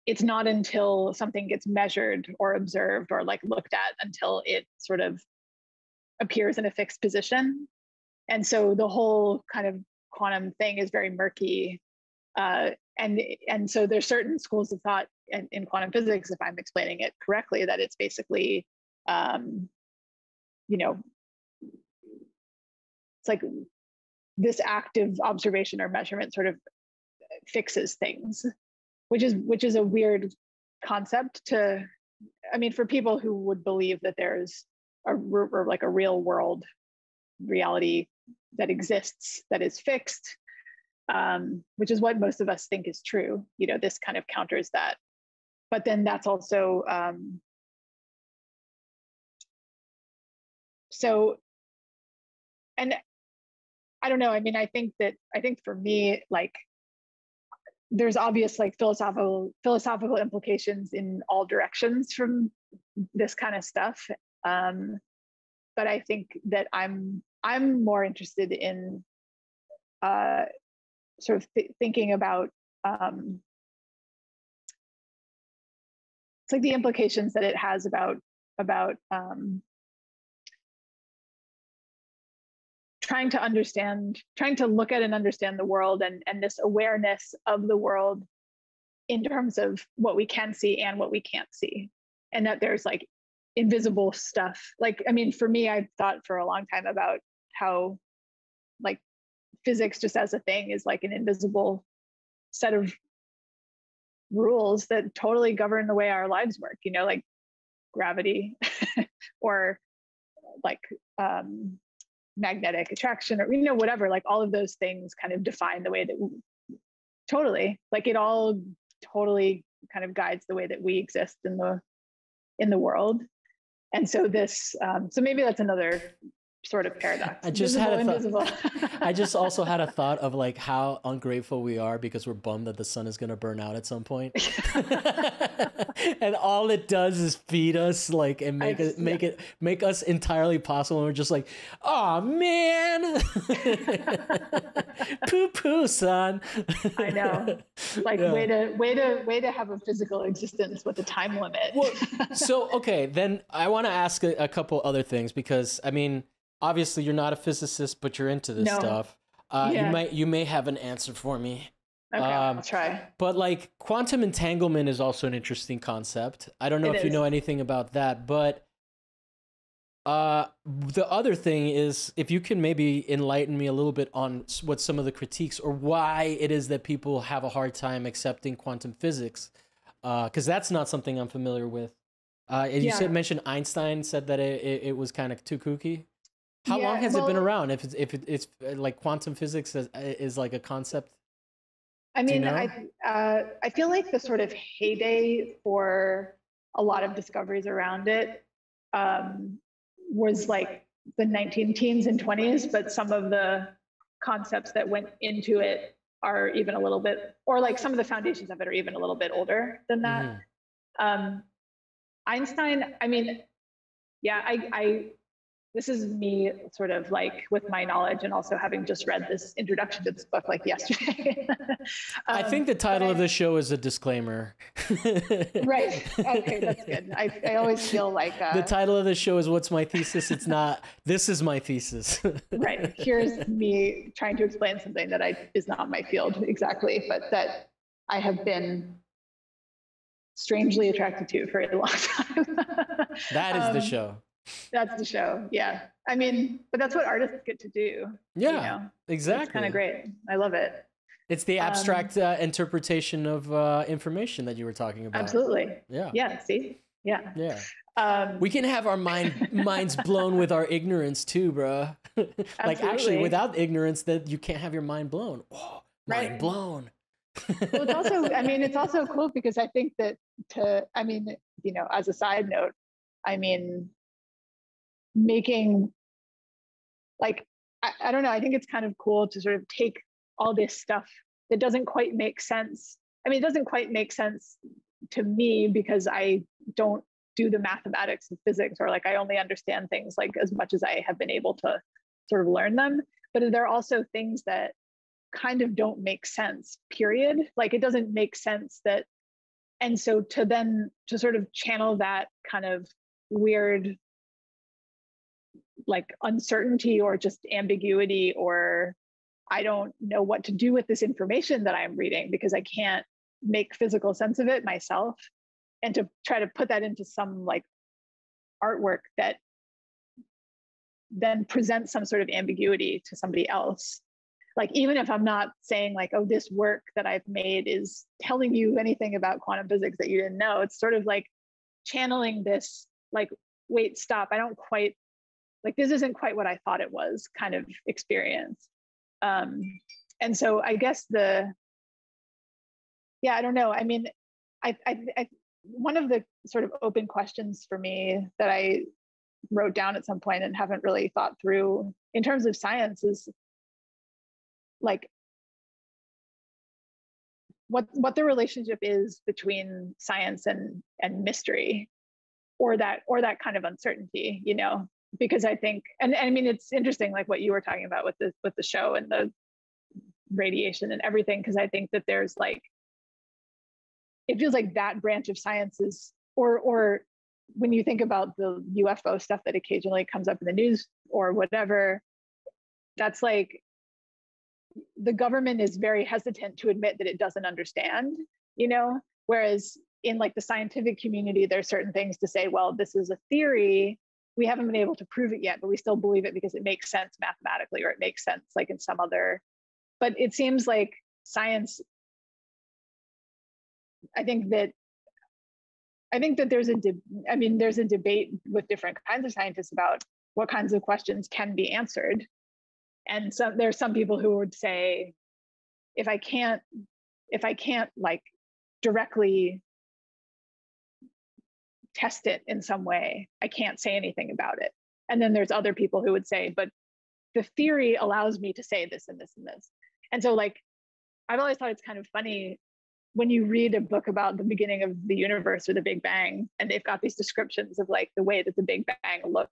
it's not until something gets measured or observed or like looked at until it sort of appears in a fixed position. And so the whole kind of quantum thing is very murky. And so there's certain schools of thought in quantum physics, if I'm explaining it correctly, that it's basically, you know, it's like this active observation or measurement sort of fixes things, which is a weird concept to, I mean, for people who would believe that there's a real world reality that exists, that is fixed, which is what most of us think is true. You know, this kind of counters that. But then that's also, so, and I don't know, I mean, I think for me, like, there's obvious like philosophical implications in all directions from this kind of stuff. But I think that I'm more interested in sort of thinking about it's like the implications that it has about trying to look at and understand the world, and this awareness of the world in terms of what we can see and what we can't see, and that there's like invisible stuff. Like, I mean, for me, I've thought for a long time about how like physics just as a thing is like an invisible set of rules that totally govern the way our lives work, you know, like gravity or like magnetic attraction, or, you know, whatever, like all of those things kind of define the way that Totally. Like it all totally kind of guides the way that we exist in the world. And so this, so maybe that's another sort of paradox. I just had a invisible. I just also had a thought of like how ungrateful we are because we're bummed that the sun is going to burn out at some point. And all it does is feed us like and make us entirely possible. And we're just like, oh man, poo poo, son. I know. Like way to have a physical existence with a time limit. Well, so okay, then I want to ask a couple other things because I mean, obviously you're not a physicist, but you're into this stuff. You may have an answer for me. Okay, I'll try. But like quantum entanglement is also an interesting concept. I don't know if you know anything about that, but the other thing is if you can maybe enlighten me a little bit on what some of the critiques or why it is that people have a hard time accepting quantum physics, because that's not something I'm familiar with. You mentioned Einstein said that it was kind of too kooky. How long has it been around? If it's like quantum physics is like a concept. I mean, I feel like the sort of heyday for a lot of discoveries around it was like the 19 teens and 20s, but some of the concepts that went into it are even a little bit, or like some of the foundations of it are even a little bit older than that. Mm-hmm. Einstein, I mean, I this is me sort of like with my knowledge and also having just read this introduction to this book like yesterday. I think the title of the show is a disclaimer. Right. Okay, that's good. I always feel like the title of the show is What's My Thesis? It's not, this is my thesis. Right. Here's me trying to explain something that is not my field exactly, but that I have been strangely attracted to for a long time. That is the show. That's the show. Yeah. I mean, but that's what artists get to do. Yeah, you know? Exactly. It's kind of great. I love it. It's the abstract interpretation of information that you were talking about. Absolutely. Yeah. Yeah. See? Yeah. Yeah. We can have our minds blown with our ignorance too, bro. Like actually without ignorance that you can't have your mind blown. Oh, mind blown. Well, it's also cool because I think that as a side note, I mean, making like, I don't know, I think it's kind of cool to sort of take all this stuff that doesn't quite make sense. I mean, it doesn't quite make sense to me because I don't do the mathematics of physics, or like I only understand things like as much as I have been able to sort of learn them. But there are also things that kind of don't make sense, period. Like it doesn't make sense that, and so to sort of channel that kind of weird like uncertainty or just ambiguity, or I don't know what to do with this information that I'm reading because I can't make physical sense of it myself, and to try to put that into some like artwork that then presents some sort of ambiguity to somebody else. Like, even if I'm not saying like, oh, this work that I've made is telling you anything about quantum physics that you didn't know, it's sort of like channeling this, like, wait, stop, I don't quite, like, this isn't quite what I thought it was kind of experience. And so I guess I don't know. I mean, I one of the sort of open questions for me that I wrote down at some point and haven't really thought through in terms of science is like what the relationship is between science and mystery, or that kind of uncertainty, you know? Because I think, and I mean, it's interesting, like what you were talking about with the show and the radiation and everything, because I think that there's like, it feels like that branch of science is, or when you think about the UFO stuff that occasionally comes up in the news or whatever, that's like, the government is very hesitant to admit that it doesn't understand, you know? Whereas in like the scientific community, there's certain things to say, well, this is a theory, we haven't been able to prove it yet, but we still believe it because it makes sense mathematically, or it makes sense like in some other, but it seems like science, I think that there's a debate with different kinds of scientists about what kinds of questions can be answered. And so there's some people who would say, if I can't if I can't like directly test it in some way, I can't say anything about it. And then there's other people who would say, but the theory allows me to say this and this and this. And so like, I've always thought it's kind of funny when you read a book about the beginning of the universe or the Big Bang, and they've got these descriptions of like the way that the Big Bang looked.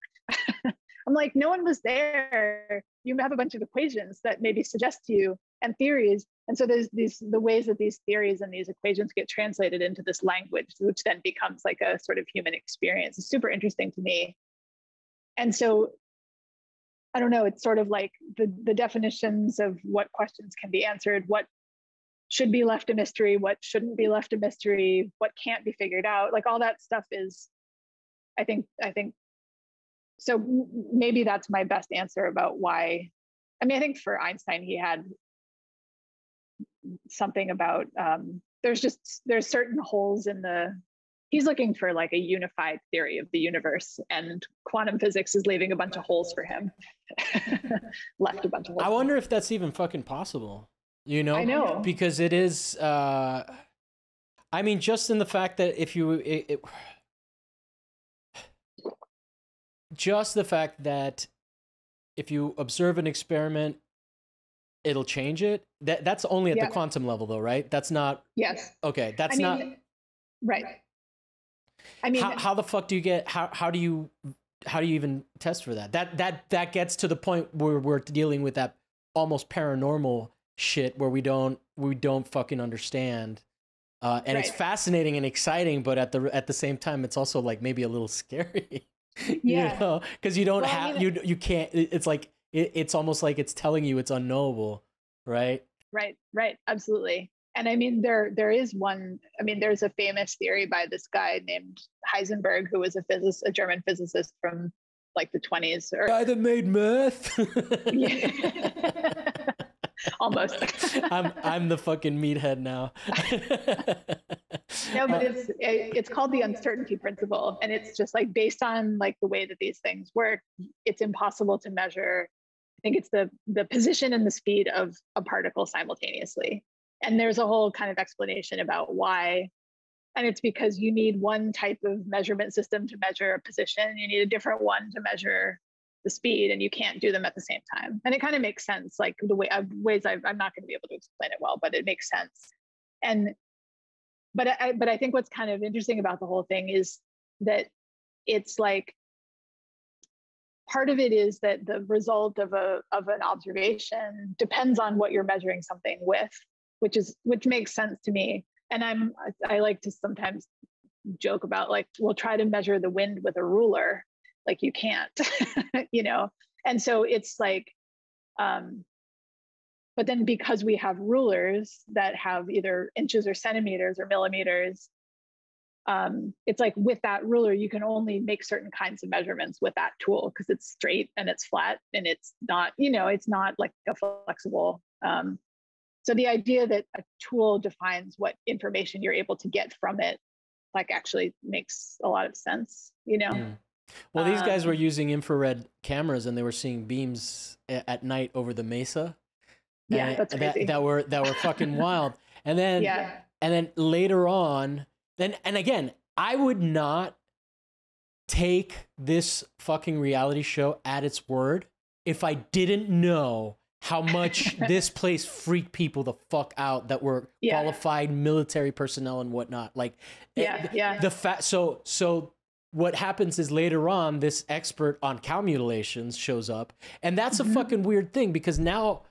I'm like, no one was there. You have a bunch of equations that maybe suggest to you and theories. And so there's the ways that these theories and these equations get translated into this language, which then becomes like a sort of human experience. It's super interesting to me. And so I don't know, it's sort of like the definitions of what questions can be answered, what should be left a mystery, what shouldn't be left a mystery, what can't be figured out, like all that stuff is, I think, so maybe that's my best answer about why. I mean, I think for Einstein, he had something about, there's certain holes in he's looking for like a unified theory of the universe, and quantum physics is leaving a bunch of holes for him. Left a bunch of holes. I wonder if that's even fucking possible, you know? I know. Because it is, I mean, just in the fact that if you, just the fact that if you observe an experiment, it'll change it. That's only at the quantum level though, right? That's not. Yes. Okay. That's not. Right. I mean, how the fuck do you get, how do you even test for that? That gets to the point where we're dealing with that almost paranormal shit where we don't fucking understand. And it's fascinating and exciting, but at the same time, it's also like maybe a little scary. Yeah. You know? Because you don't you can't, it's like, it's almost like it's telling you it's unknowable, right? Right. Absolutely. And I mean, there is one, I mean, there's a famous theory by this guy named Heisenberg, who was a German physicist from like the 20s. Guy that made math. Almost. I'm the fucking meathead now. No, but it's called the uncertainty principle. And it's just like based on like the way that these things work, it's impossible to measure. I think it's the position and the speed of a particle simultaneously. And there's a whole kind of explanation about why. And it's because you need one type of measurement system to measure a position. You need a different one to measure the speed, and you can't do them at the same time. And it kind of makes sense, like the ways I'm not going to be able to explain it well, but it makes sense. But I think what's kind of interesting about the whole thing is that it's like, part of it is that the result of an observation depends on what you're measuring something with, which makes sense to me. And I like to sometimes joke about like, we'll try to measure the wind with a ruler, like you can't, you know? And so it's like, but then because we have rulers that have either inches or centimeters or millimeters, it's like with that ruler, you can only make certain kinds of measurements with that tool because it's straight and it's flat and it's not, you know, it's not like a flexible. So the idea that a tool defines what information you're able to get from it, like actually makes a lot of sense, you know? Mm. Well, these guys were using infrared cameras and they were seeing beams at night over the mesa. Yeah, that's crazy. That were fucking wild. And then later on, and again, I would not take this fucking reality show at its word if I didn't know how much this place freaked people the fuck out that were qualified military personnel and whatnot. Like, so what happens is later on, this expert on cow mutilations shows up, and that's a fucking weird thing because now,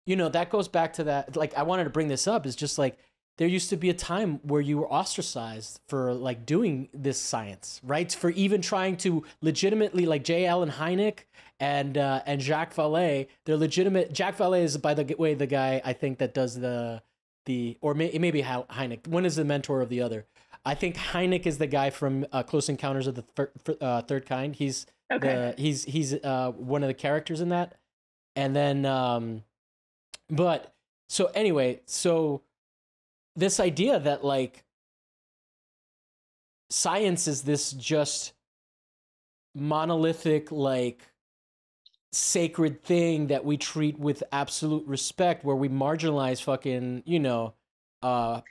you know, that goes back to that. Like, I wanted to bring this up is just like, there used to be a time where you were ostracized for like doing this science, right? For even trying to legitimately, like J. Allen Hynek and Jacques Vallée, they're legitimate. Jacques Vallée is, by the way, the guy I think that does maybe Hynek. One is the mentor of the other. I think Hynek is the guy from Close Encounters of the Third Kind. He's he's one of the characters in that. And then, but so anyway, so this idea that like science is this just monolithic, like sacred thing that we treat with absolute respect, where we marginalize fucking, you know,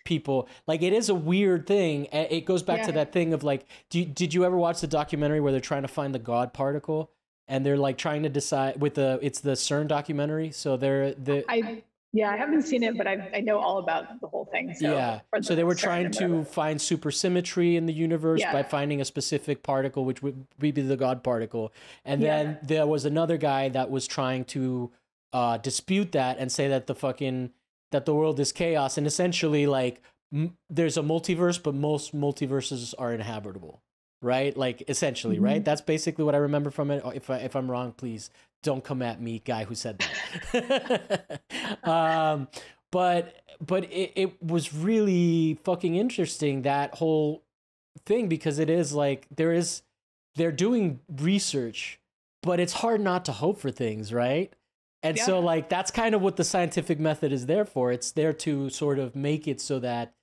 people. Like, it is a weird thing. It goes back to that thing of like, did you ever watch the documentary where they're trying to find the God particle, and they're like trying to decide it's the CERN documentary. So I haven't seen it, but I know all about the whole thing. So so they were trying to find supersymmetry in the universe by finding a specific particle, which would be the God particle. And then there was another guy that was trying to dispute that and say that that the world is chaos, and essentially like there's a multiverse, but most multiverses are inhabitable, right? Like, essentially, right? That's basically what I remember from it. If I'm wrong, please don't come at me, guy who said that. But it was really fucking interesting, that whole thing, because it is like they're doing research, but it's hard not to hope for things, right? And so like that's kind of what the scientific method is there for. It's there to sort of make it so that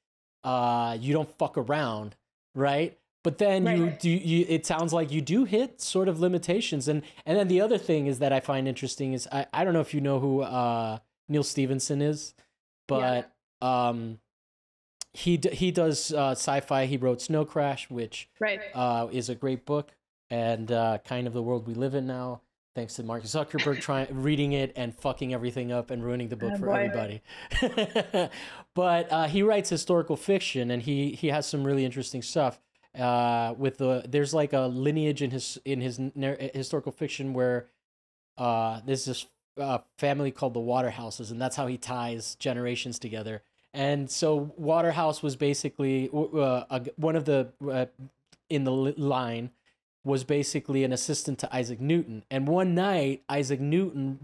you don't fuck around, right? But then it sounds like you do hit sort of limitations. And then the other thing is that I find interesting is I don't know if you know who Neil Stephenson is, but he does sci-fi. He wrote Snow Crash, which is a great book, and kind of the world we live in now, thanks to Mark Zuckerberg reading it and fucking everything up and ruining the book for everybody. But he writes historical fiction, and he has some really interesting stuff. There's like a lineage in his historical fiction where there's this family called the Waterhouses, and that's how he ties generations together. And so Waterhouse was basically one of the in the line was basically an assistant to Isaac Newton. And one night, Isaac Newton,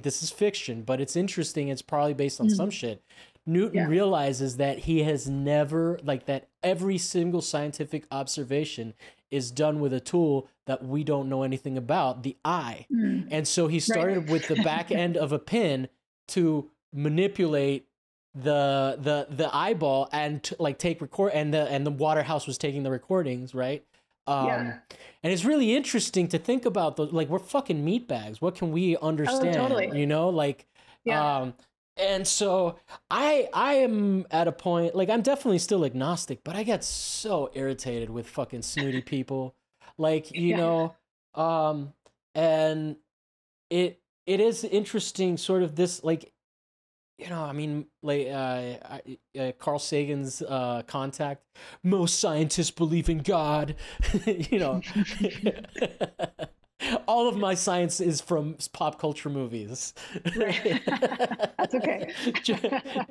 this is fiction, but it's interesting. It's probably based on some shit. Newton realizes that he has never, like, that every single scientific observation is done with a tool that we don't know anything about, the eye. And so he started with the back end of a pin to manipulate the eyeball and take record, and the Waterhouse was taking the recordings, right? And it's really interesting to think about those. Like, we're fucking meatbags. What can we understand? Totally. You know, like, and so I am at a point, like, I'm definitely still agnostic, but I get so irritated with fucking snooty people, like, you know, and it is interesting, sort of this, like, you know, I mean, like, Carl Sagan's Contact. Most scientists believe in God. You know, all of my science is from pop culture movies. That's okay.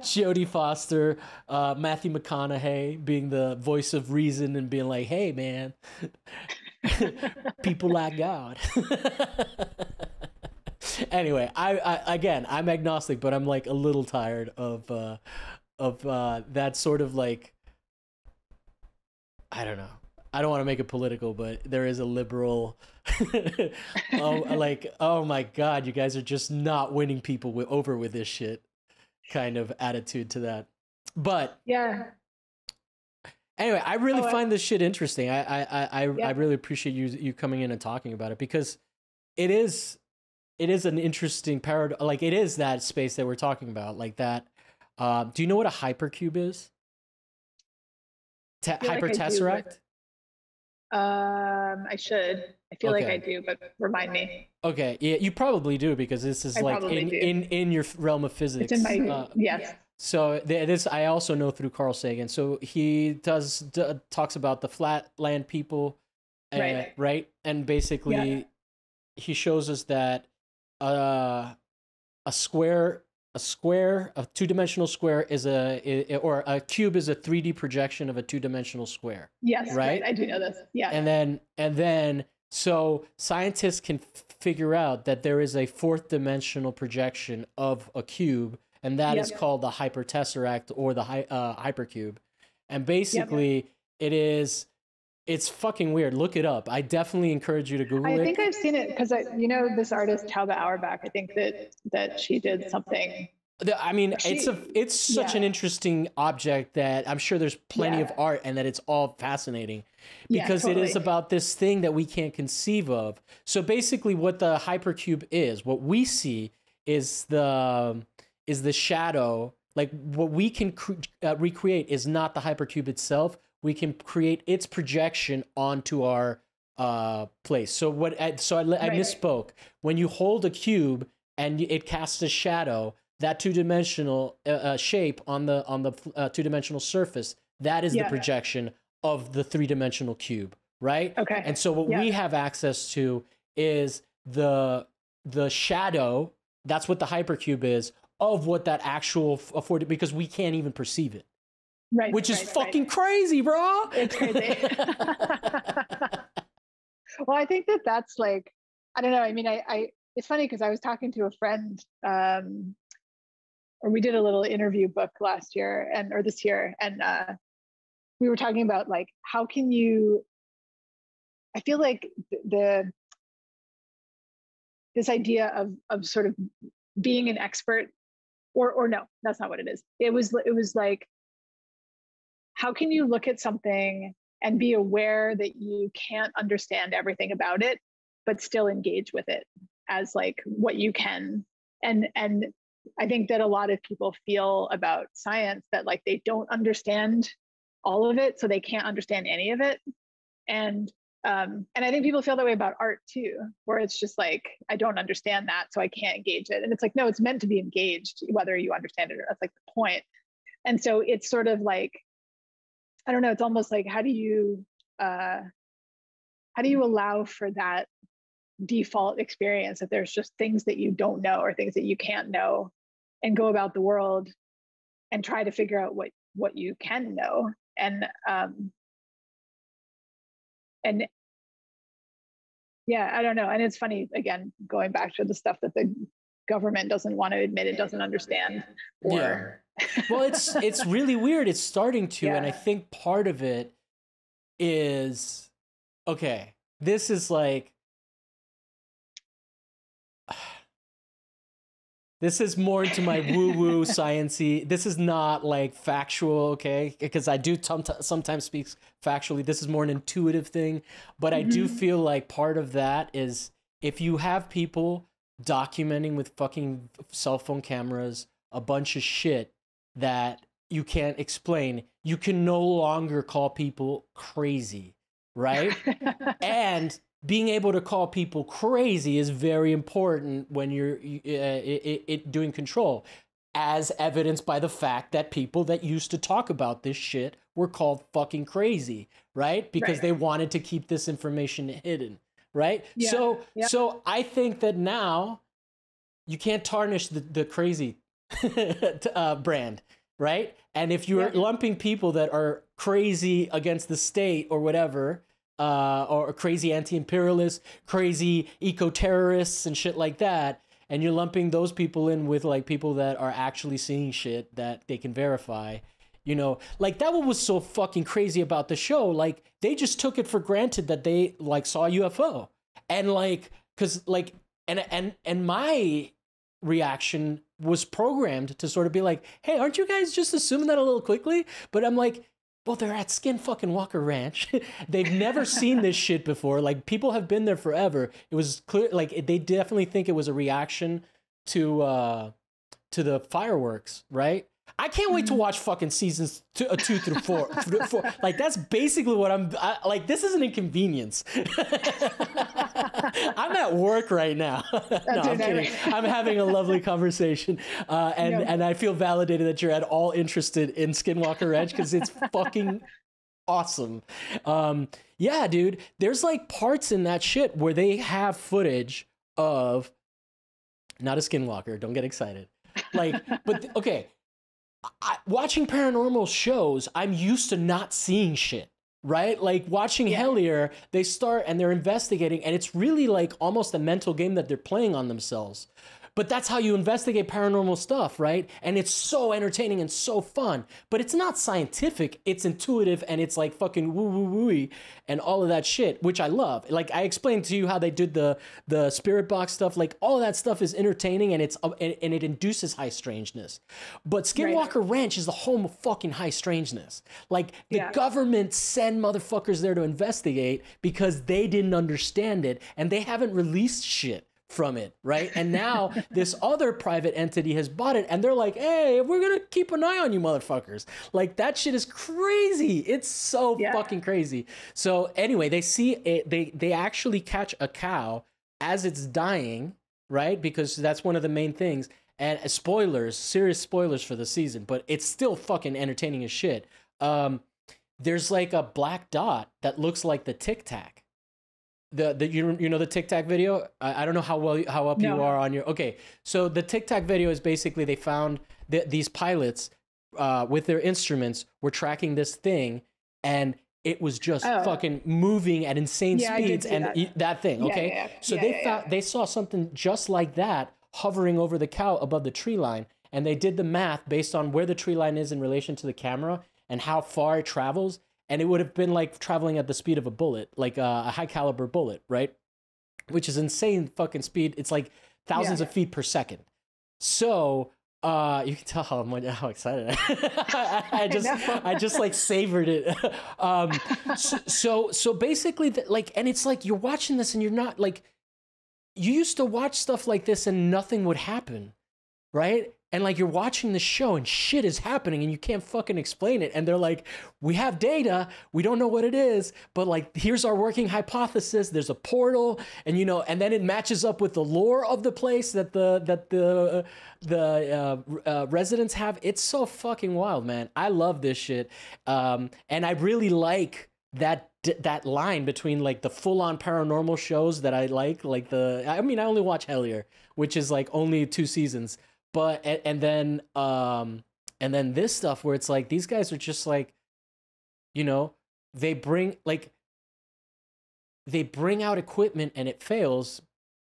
Jodie Foster, Matthew McConaughey being the voice of reason and being like, "Hey, man, people like God." Anyway, I'm agnostic, but I'm like a little tired of that sort of, like, I don't know. I don't want to make it political, but there is a liberal, oh my God, you guys are just not winning people over with this shit kind of attitude to that. But anyway, I really find this shit interesting. I really appreciate you coming in and talking about it, because it is an interesting paradox. Like, it is that space that we're talking about, like that. Do you know what a hypercube is? Hypertesseract? I should. I feel like I do, but remind me. Okay, yeah, you probably do, because this is like in your realm of physics. It's in my yes. So this I also know through Carl Sagan. So he talks about the flatland people, right? And basically, he shows us that a two-dimensional square or a cube is a 3D projection of a two-dimensional square. Yes, right? I do know this. Yeah. And then so scientists can figure out that there is a fourth dimensional projection of a cube, and that is called the hypertesseract or the hypercube. And basically it's fucking weird. Look it up. I definitely encourage you to Google it. I think I've seen it, because you know this artist Taube Auerbach. I think that she did something. I mean, it's such an interesting object that I'm sure there's plenty of art, and that it's all fascinating, because it is about this thing that we can't conceive of. So basically, what the hypercube is, what we see is the shadow Like what we can recreate is not the hypercube itself. We can create its projection onto our place. So I misspoke. When you hold a cube and it casts a shadow, that two-dimensional shape on the two-dimensional surface, that is the projection of the three-dimensional cube, right? Okay. And so what we have access to is the shadow. That's what the hypercube is, of what that actual afforded, because we can't even perceive it. Right. Which is fucking crazy, bro. It's crazy. Well, I think that's like, I don't know. I mean, it's funny because I was talking to a friend, or we did a little interview book last year or this year. And we were talking about like, how can you, I feel like this idea of sort of being an expert, or no, that's not what it is. It was like, how can you look at something and be aware that you can't understand everything about it, but still engage with it as like what you can? And I think that a lot of people feel about science that like they don't understand all of it, so they can't understand any of it. And I think people feel that way about art too, where it's just like, I don't understand that, so I can't engage it. And it's like, no, it's meant to be engaged, whether you understand it or not. That's like the point. And so it's sort of like, I don't know, it's almost like, how do you allow for that default experience that there's just things that you don't know or things that you can't know, and go about the world and try to figure out what you can know. And yeah, I don't know. And it's funny, again, going back to the stuff that the government doesn't want to admit it doesn't understand. Or well, it's really weird. It's starting to, and I think part of it is, okay, this is like, this is more into my woo-woo science-y. This is not like factual, okay? Because I do sometimes speak factually. This is more an intuitive thing. But I do feel like part of that is if you have people documenting with fucking cell phone cameras a bunch of shit that you can't explain, you can no longer call people crazy, right? And being able to call people crazy is very important when you're doing control, as evidenced by the fact that people that used to talk about this shit were called fucking crazy, right? Because they wanted to keep this information hidden, right? So I think that now you can't tarnish the crazy brand, right? And if you're lumping people that are crazy against the state or whatever, or crazy anti-imperialists, crazy eco-terrorists and shit like that, and you're lumping those people in with like people that are actually seeing shit that they can verify, you know, like that what was so fucking crazy about the show. Like they just took it for granted that they like saw a UFO, and like, cause like, and my reaction was programmed to sort of be like, hey, aren't you guys just assuming that a little quickly? But I'm like, well, they're at Skinwalker Ranch. They've never seen this shit before. Like, people have been there forever. It was clear, like, they definitely think it was a reaction to the fireworks, right? I can't wait to watch fucking seasons 2 through 4. Like, that's basically what like, this is an inconvenience. I'm at work right now. No, I'm kidding. I'm having a lovely conversation. And I feel validated that you're at all interested in Skinwalker Ranch because it's fucking awesome. Yeah, dude, there's like parts in that shit where they have footage of, not a Skinwalker, don't get excited. Like, but okay. Watching paranormal shows, I'm used to not seeing shit, right? Like watching Hellier, they start and they're investigating, and it's really like almost a mental game that they're playing on themselves. But that's how you investigate paranormal stuff, right? And it's so entertaining and so fun. But it's not scientific. It's intuitive, and it's like fucking woo-woo-wooey and all of that shit, which I love. Like I explained to you how they did the spirit box stuff. Like all of that stuff is entertaining, and it induces high strangeness. But Skinwalker Ranch is the home of fucking high strangeness. Like the government send motherfuckers there to investigate because they didn't understand it, and they haven't released shit from it, right? And now this other private entity has bought it, and they're like, hey, we're gonna keep an eye on you motherfuckers. Like, that shit is crazy. It's so fucking crazy. So anyway, they see it, they actually catch a cow as it's dying, right? Because that's one of the main things. And spoilers, serious spoilers for the season, but it's still fucking entertaining as shit. There's like a black dot that looks like the Tic Tac. You know the Tic Tac video? I don't know how up you are on your. Okay, so the Tic Tac video is basically they found these pilots with their instruments were tracking this thing, and it was just fucking moving at insane speeds, and that thing. Okay, so they saw something just like that hovering over the cow above the tree line, and they did the math based on where the tree line is in relation to the camera and how far it travels. And it would have been like traveling at the speed of a bullet, like a high caliber bullet, right? Which is insane fucking speed. It's like thousands of feet per second. So you can tell how excited I just like savored it. So basically, like, and it's like you're watching this and you're not like, you used to watch stuff like this and nothing would happen, right? And like you're watching the show and shit is happening and you can't fucking explain it. And they're like, we have data, we don't know what it is, but like, here's our working hypothesis. There's a portal, and you know, and then it matches up with the lore of the place that the residents have. It's so fucking wild, man. I love this shit. And I really like that line between like the full-on paranormal shows that I like I only watch Hellier, which is like only 2 seasons. But and then this stuff where it's like these guys are just like, you know, they bring out equipment and it fails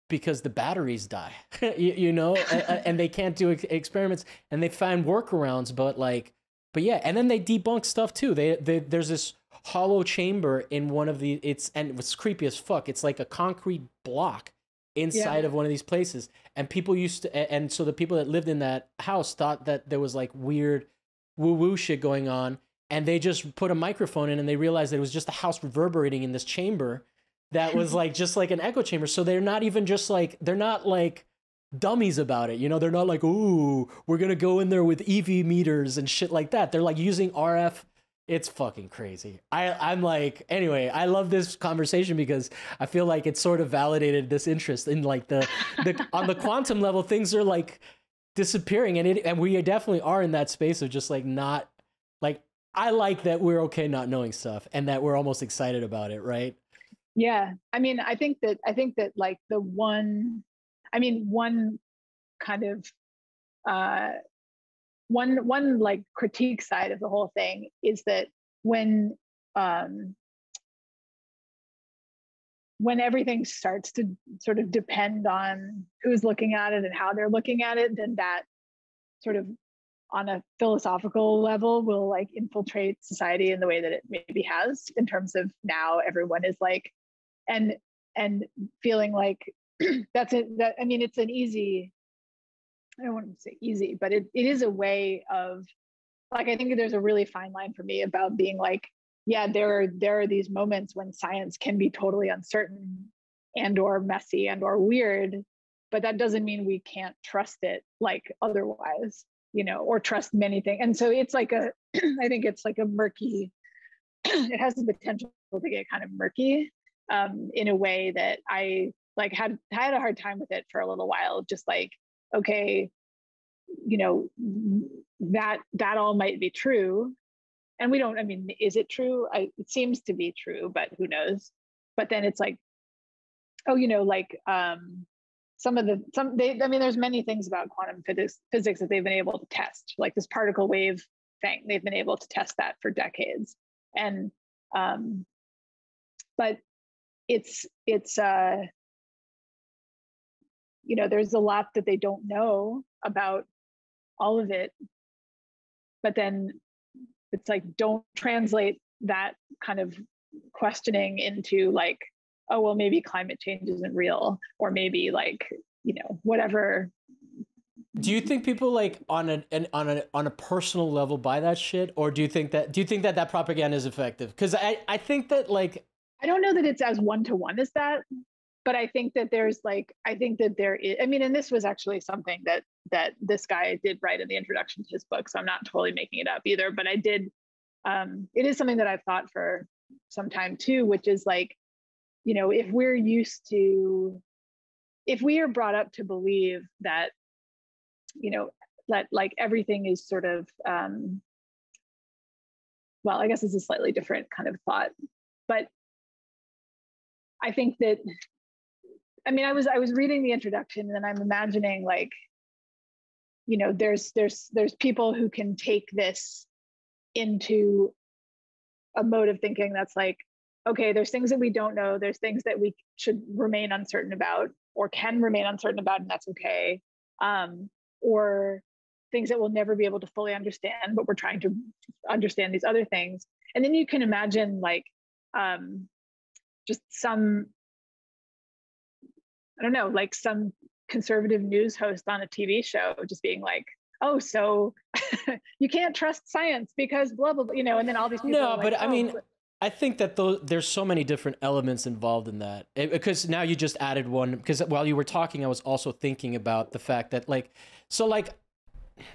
because the batteries die, you know, and they can't do experiments, and they find workarounds, but yeah, and then they debunk stuff too. There's this hollow chamber in one of the and it was creepy as fuck. It's like a concrete block inside of one of these places, and people used to, and so the people that lived in that house thought that there was like weird woo-woo shit going on, and they just put a microphone in and they realized that it was just the house reverberating in this chamber that was like just like an echo chamber. So they're not even just like, they're not like dummies about it, you know. They're not like, ooh, we're gonna go in there with EV meters and shit like that. They're like using RF. It's fucking crazy. I'm like, anyway, I love this conversation because I feel like it sort of validated this interest in like the on the quantum level, things are like disappearing, and we definitely are in that space of just like not like, I like that we're okay not knowing stuff and that we're almost excited about it, right? Yeah. I mean, I think that like one kind of one like critique side of the whole thing is that when everything starts to sort of depend on who's looking at it and how they're looking at it, then that sort of on a philosophical level will like infiltrate society in the way that it maybe has, in terms of now everyone is like, and feeling like that's it. That, I mean, it's an easy, I don't want to say easy, but it is a way of like, I think there's a really fine line for me about being like, yeah, there are these moments when science can be totally uncertain and or messy and or weird, but that doesn't mean we can't trust it like otherwise, you know, or trust many things. And so it's like I think it's like a murky, it has the potential to get kind of murky in a way that I like had a hard time with it for a little while, just like, okay, you know, that all might be true, and we don't, I mean, is it true? It seems to be true, but who knows? But then it's like, oh, you know, like I mean, there's many things about quantum physics that they've been able to test, like this particle wave thing. They've been able to test that for decades, and but it's you know, there's a lot that they don't know about all of it, but then it's like, don't translate that kind of questioning into like, oh, well, maybe climate change isn't real, or maybe like, you know, whatever. Do you think people like on a personal level buy that shit, or do you think that propaganda is effective? Because I think that like, I don't know that it's as one-to-one as that. but I think that there's like, I think that there is, I mean, and this was actually something that this guy did write in the introduction to his book, so I'm not totally making it up either, but I did, it is something that I've thought for some time too, which is like, you know, if we are brought up to believe that, you know, that like everything is sort of, well, I guess it's a slightly different kind of thought, but I think that, I mean, I was reading the introduction and I'm imagining like, you know, there's people who can take this into a mode of thinking that's like, okay, there's things that we don't know, there's things that we should remain uncertain about or can remain uncertain about, and that's okay. Or things that we'll never be able to fully understand, but we're trying to understand these other things. And then you can imagine like just some, I don't know, like some conservative news host on a TV show just being like, oh, so you can't trust science because blah, blah, blah, you know, and then all these people. No, like, but oh, I mean, I think that there's so many different elements involved in that. Because now you just added one, because while you were talking, I was also thinking about the fact that like, so like,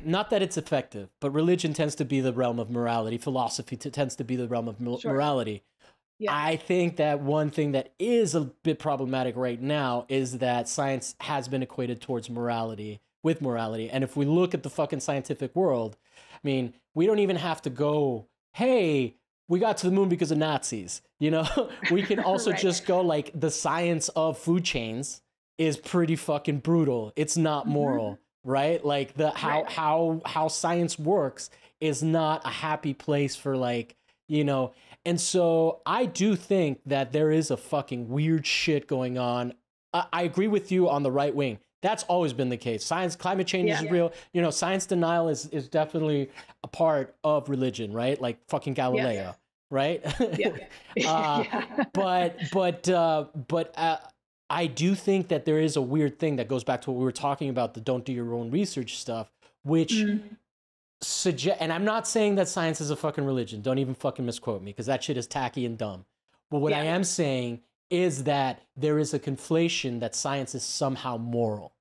not that it's effective, but religion tends to be the realm of morality. Philosophy tends to be the realm of morality. Yeah. I think that one thing that is a bit problematic right now is that science has been equated towards morality, with morality. And if we look at the fucking scientific world, I mean, we don't even have to go, hey, we got to the moon because of Nazis. You know, we can also right. just go like the science of food chains is pretty fucking brutal. It's not moral, right? Like the how science works is not a happy place for like, you know. And so I do think that there is a fucking weird shit going on. I agree with you on the right wing. That's always been the case. Climate change is real. You know, science denial is definitely a part of religion, right? Like fucking Galileo, right? But I do think that there is a weird thing that goes back to what we were talking about, the don't do your own research stuff, which suggest, and I'm not saying that science is a fucking religion. Don't even fucking misquote me, because that shit is tacky and dumb. But what I am saying is that there is a conflation that science is somehow moral.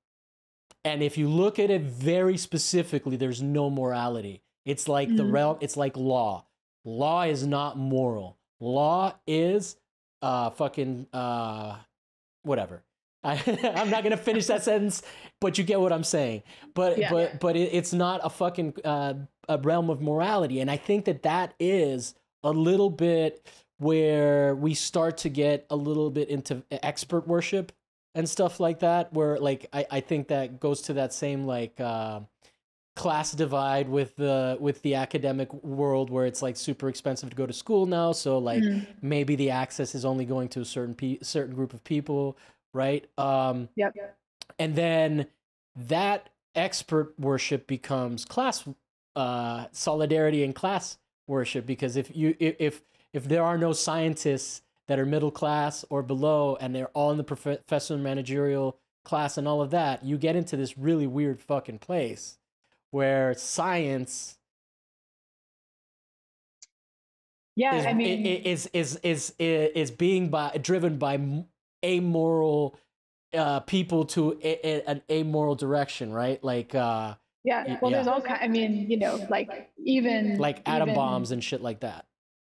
And if you look at it very specifically, there's no morality. It's like the realm, it's like law. Law is not moral. Law is fucking whatever. I'm not gonna finish that sentence, but you get what I'm saying. But it's not a fucking a realm of morality, and I think that is a little bit where we start to get a little bit into expert worship and stuff like that. Where like I think that goes to that same like class divide with the academic world, where it's like super expensive to go to school now. So like maybe the access is only going to a certain group of people. Right. And then that expert worship becomes class solidarity and class worship, because if there are no scientists that are middle class or below, and they're all in the professional managerial class and all of that, you get into this really weird fucking place where science is being driven by amoral people to an amoral direction, right? Like there's all kind, I mean, you know, like even like atom bombs and shit like that,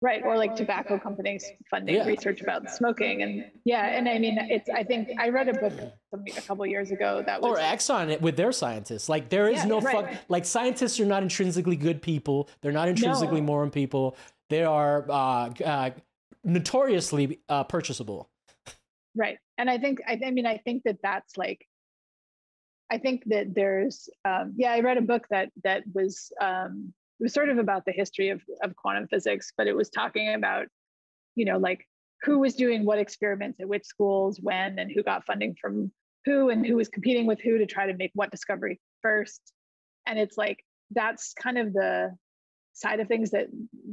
right? Or like tobacco companies funding research about smoking, and and I mean, it's, I think I read a book a couple years ago that was, or Exxon with their scientists. Like there is no like scientists are not intrinsically good people. They're not intrinsically moral people. They are notoriously purchasable. Right. And I think that's like, I think that there's, I read a book that was, it was sort of about the history of quantum physics, but it was talking about, you know, like who was doing what experiments at which schools, when, and who got funding from who, and who was competing with who to try to make what discovery first. And it's like, that's kind of the side of things that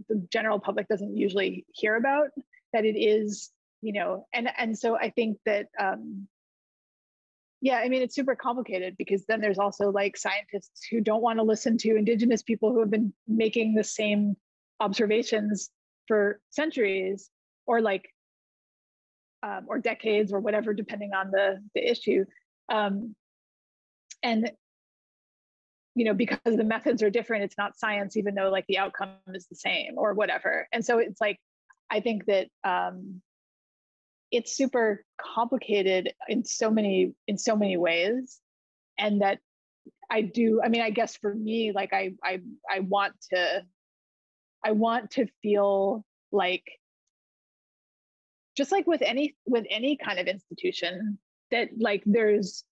the general public doesn't usually hear about, that it is, you know, and so I think that, I mean, it's super complicated, because then there's also like scientists who don't want to listen to indigenous people who have been making the same observations for centuries, or like, or decades or whatever, depending on the issue. And, you know, because the methods are different, it's not science, even though like the outcome is the same or whatever. And so it's like, I think that it's super complicated in so many ways. And that I mean, I guess for me, like I want to feel like, just like with any kind of institution, that like there's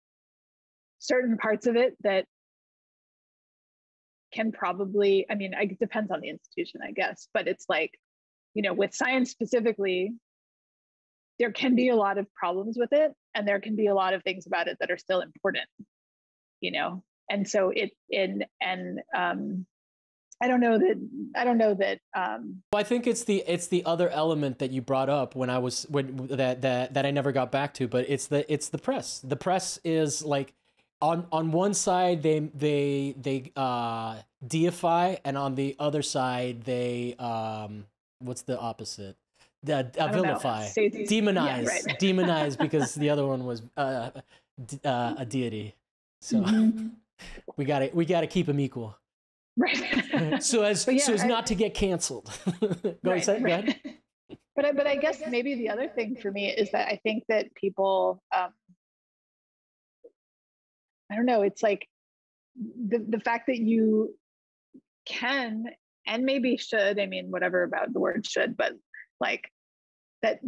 certain parts of it that can probably, I mean, it depends on the institution, I guess, but it's like, you know, with science specifically, there can be a lot of problems with it, and there can be a lot of things about it that are still important, you know. And so I don't know that. Well, I think it's the other element that you brought up when that I never got back to, but it's the press. The press is like, on one side they deify, and on the other side they what's the opposite? Vilify, demonize, yeah, right. Demonize, because the other one was a deity. So we gotta keep them equal. Right. so as not to get canceled. Go ahead. But I guess maybe the other thing for me is that I think that people, I don't know, it's like the fact that you can, and maybe should, I mean, whatever about the word should, but like that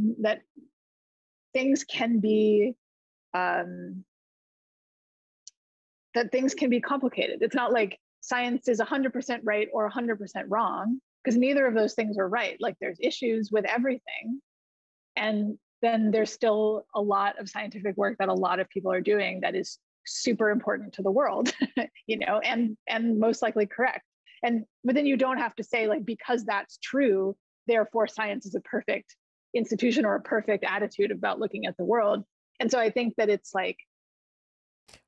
things can be, that things can be complicated. It's not like science is 100% right or 100% wrong, because neither of those things are right. Like there's issues with everything. And then there's still a lot of scientific work that a lot of people are doing that is super important to the world, you know, and most likely correct. But then you don't have to say, like, because that's true, therefore science is a perfect institution or a perfect attitude about looking at the world. And so I think that it's like,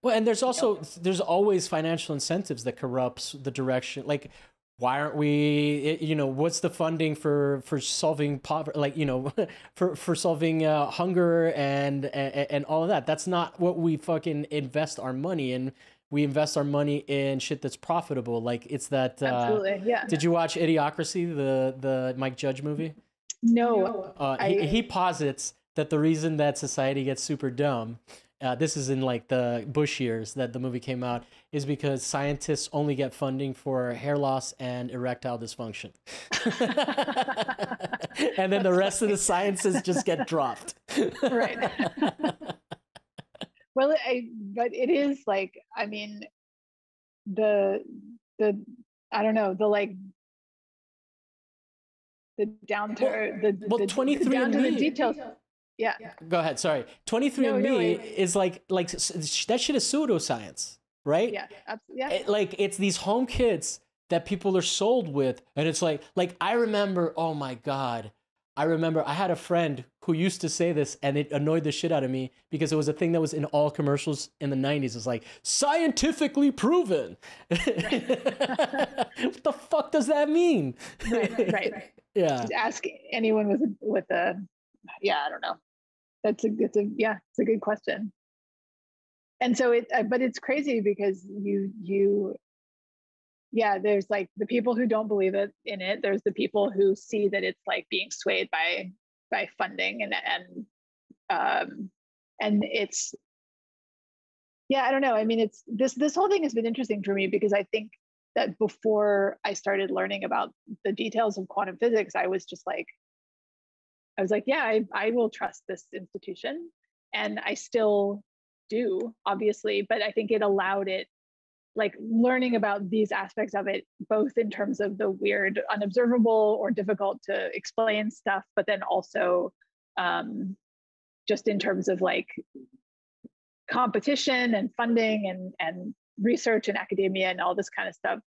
well, and there's always financial incentives that corrupts the direction. Like, why aren't we, you know, what's the funding for solving poverty, like, you know, for solving hunger and all of that? That's not what we fucking invest our money in. We invest our money in shit that's profitable. Like, it's that. Absolutely, yeah. Did you watch Idiocracy, the Mike Judge movie? No. He posits that the reason that society gets super dumb, this is in like the Bush years that the movie came out, is because scientists only get funding for hair loss and erectile dysfunction. And then the rest of the sciences just get dropped. Right. Well, but it is like, I mean, the I don't know, the like the down to the 23 down to the andme. details. Yeah. Go ahead. Sorry. 23andMe is like that shit is pseudoscience, right? Yeah. Yeah. Like, it's these home kits that people are sold with, and it's like I remember. Oh my god. I had a friend who used to say this, and it annoyed the shit out of me because it was a thing that was in all commercials in the 90s. It's like, scientifically proven. Right. What the fuck does that mean? Right. Yeah. Just ask anyone with a, yeah, I don't know. It's a good question. And so but it's crazy because there's like the people who don't believe in it. There's the people who see that it's like being swayed by funding and it's, yeah, I don't know. I mean, it's this whole thing has been interesting for me because I think that before I started learning about the details of quantum physics, I was like, yeah, I will trust this institution, and I still do, obviously, but I think it allowed it, like learning about these aspects of it, both in terms of the weird, unobservable or difficult to explain stuff, but then also just in terms of like competition and funding and research and academia and all this kind of stuff.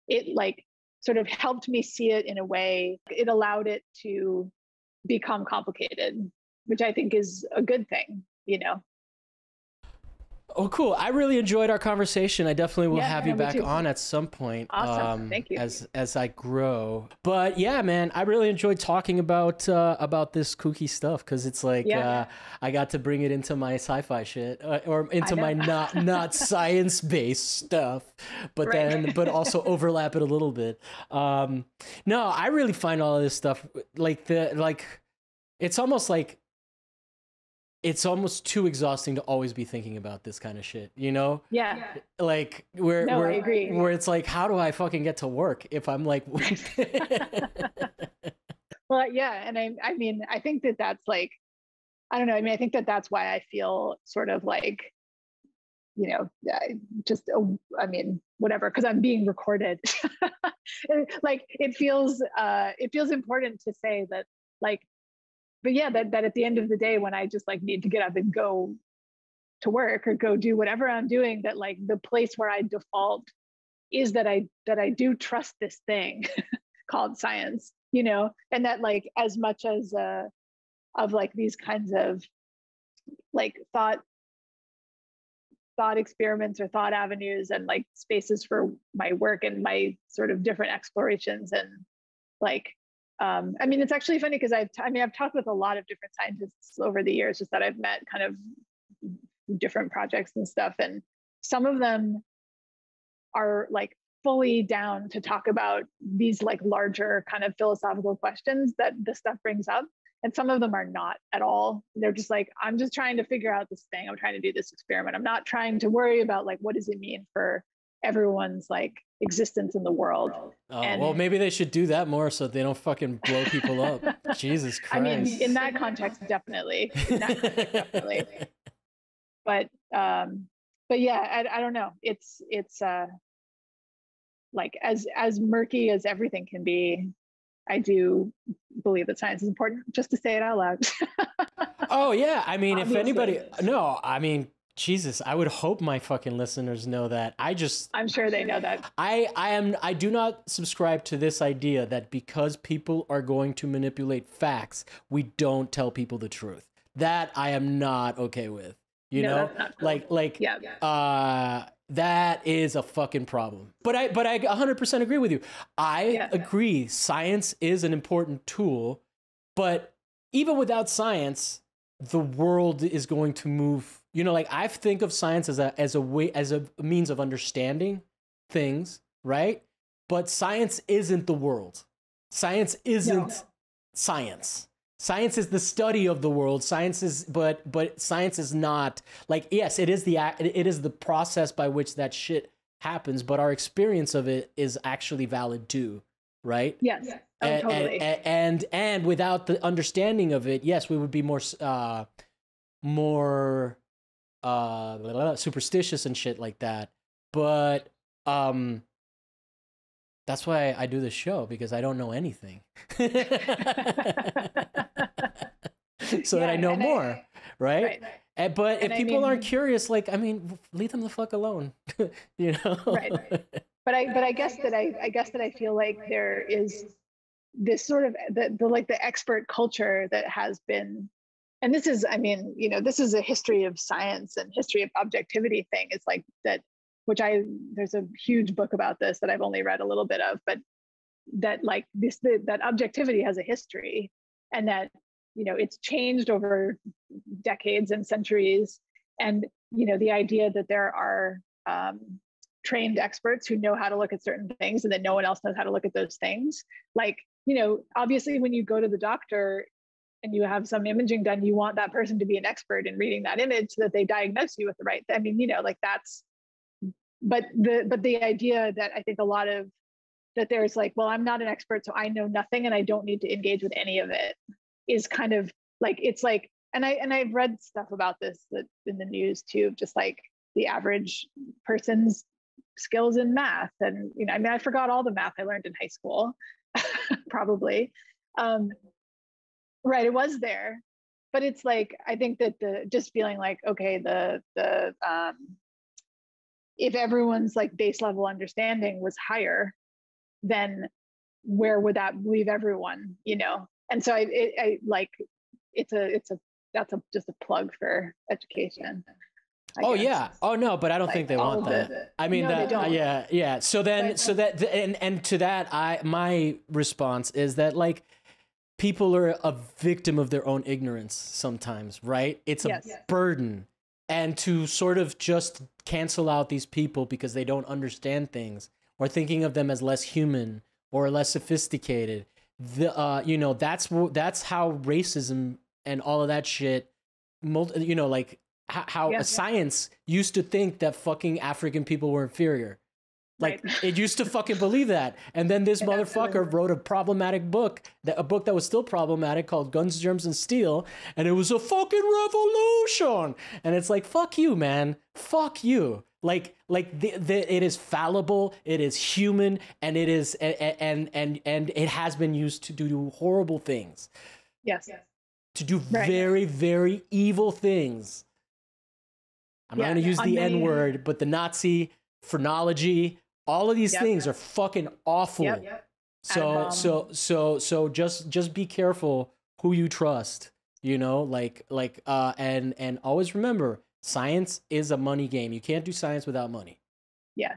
It like sort of helped me see it in a way. It allowed it to become complicated, which I think is a good thing, you know? Well, cool. I really enjoyed our conversation. I definitely will have you back on at some point. Awesome. Thank you. As I grow. But yeah, man, I really enjoyed talking about this kooky stuff, because it's like I got to bring it into my sci-fi shit, or into my not science-based stuff, but but also overlap it a little bit. No, I really find all of this stuff it's almost too exhausting to always be thinking about this kind of shit, you know? Yeah. Like I agree. Where it's like, how do I fucking get to work if I'm like Well, yeah, and I mean, I think that's like, I don't know. I mean, I think that's why I feel sort of like, you know, I mean, whatever, because I'm being recorded. Like it feels important to say that, like, but yeah, that at the end of the day, when I just like need to get up and go to work or go do whatever I'm doing, that like the place where I default is that I do trust this thing called science, you know, and that like as much as of like these kinds of like thought experiments or thought avenues and like spaces for my work and my sort of different explorations and like I mean, it's actually funny because I've talked with a lot of different scientists over the years, just that I've met kind of different projects and stuff. And some of them are like fully down to talk about these like larger kind of philosophical questions that this stuff brings up. And some of them are not at all. They're just like, I'm just trying to figure out this thing. I'm trying to do this experiment. I'm not trying to worry about like, what does it mean for everyone's like existence in the world. Well, maybe they should do that more so they don't fucking blow people up. Jesus Christ. I mean, in that context, definitely. But yeah, I don't know. It's like as murky as everything can be. I do believe that science is important, just to say it out loud. Oh yeah, I mean, if anybody, no, I mean, Jesus, I would hope my fucking listeners know that. I'm sure they know that. I do not subscribe to this idea that because people are going to manipulate facts, we don't tell people the truth. That I am not okay with. You know, cool. That is a fucking problem. But I 100% agree with you. I agree. Science is an important tool, but even without science, the world is going to move. You know, like I think of science as a means of understanding things, right? But science isn't the world. Science isn't science. Science is the study of the world. Science is, but science is not like, yes, it is the process by which that shit happens, but our experience of it is actually valid too, right? Yes. Totally. And without the understanding of it, yes, we would be more superstitious and shit like that. But that's why I do this show, because I don't know anything. So that I know more, right? But if people aren't curious, like, I mean, leave them the fuck alone, you know? Right. But I guess that I feel like there is this sort of the expert culture that has been, and this is, I mean, you know, this is a history of science and history of objectivity thing. It's like that, there's a huge book about this that I've only read a little bit of, but that like that objectivity has a history, and that, you know, it's changed over decades and centuries. And, you know, the idea that there are trained experts who know how to look at certain things and that no one else knows how to look at those things. Like, you know, obviously when you go to the doctor and you have some imaging done, you want that person to be an expert in reading that image so that they diagnose you with the right, I mean, you know, like that's, but the idea that I think a lot of, that there's like, well, I'm not an expert, so I know nothing and I don't need to engage with any of it, is kind of like, it's like, and I've read stuff about this that in the news too, just like the average person's skills in math. And, you know, I mean, I forgot all the math I learned in high school, probably. Right, it was there. But it's like, I think that just feeling like, okay, if everyone's like base level understanding was higher, then where would that leave everyone, you know? And so I like, that's just a plug for education. Oh guess. yeah. Oh no, but I don't think they want that. I mean, no, that they don't. yeah. So and to that, my response is that, like, people are a victim of their own ignorance sometimes, right? It's a burden. And to sort of just cancel out these people because they don't understand things, or thinking of them as less human or less sophisticated, that's how racism and all of that shit, like how a science used to think that fucking African people were inferior. Like, it used to fucking believe that. And then this motherfucker wrote a problematic book, a book that was still problematic, called Guns, Germs, and Steel. And it was a fucking revolution. And it's like, fuck you, man. Fuck you. Like it is fallible, it is human, and it is, and it has been used to do horrible things. Yes. To do very, very evil things. I'm not going to use the N word, but the Nazi phrenology, all of these things are fucking awful. So just be careful who you trust, and always remember, science is a money game. You can't do science without money. Yeah.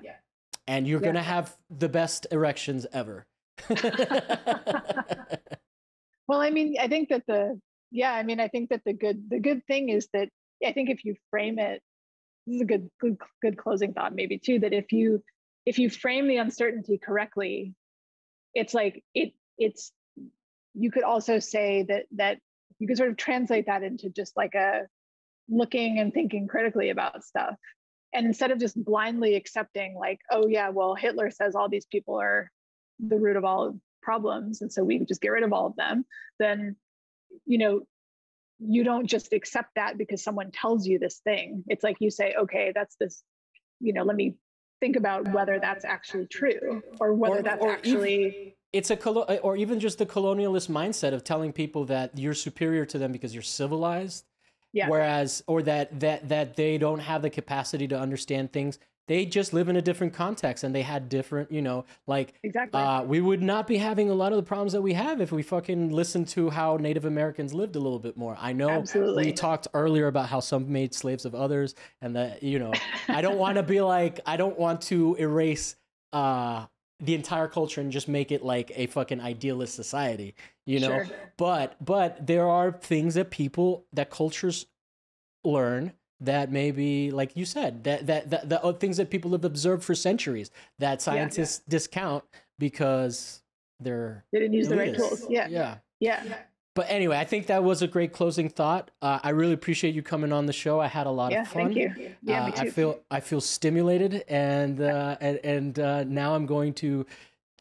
And you're going to have the best erections ever. Well, I mean, I think that the good thing is that, I think if you frame it, this is a good closing thought maybe too, that if you frame the uncertainty correctly, it's like it's you could also say that you could sort of translate that into just like a looking and thinking critically about stuff. And instead of just blindly accepting, like, oh yeah, well, Hitler says all these people are the root of all problems, and so we just get rid of all of them, then you don't just accept that because someone tells you this thing. It's like you say, okay, that's this, let me think about whether that's actually true, or whether that's actually... or even just the colonialist mindset of telling people that you're superior to them because you're civilized. Yeah. Whereas, or that they don't have the capacity to understand things. They just live in a different context, and they had different, exactly. We would not be having a lot of the problems that we have if we fucking listened to how Native Americans lived a little bit more. I know we talked earlier about how some made slaves of others, and that, I don't want to be like, I don't want to erase the entire culture and just make it like a fucking idealist society, Sure. But there are things that cultures learn that maybe, like you said, that the things that people have observed for centuries that scientists discount because they didn't use the right tools. Yeah. But anyway, I think that was a great closing thought. I really appreciate you coming on the show. I had a lot of fun. Thank you. Yeah, me too. I feel stimulated, and now I'm going to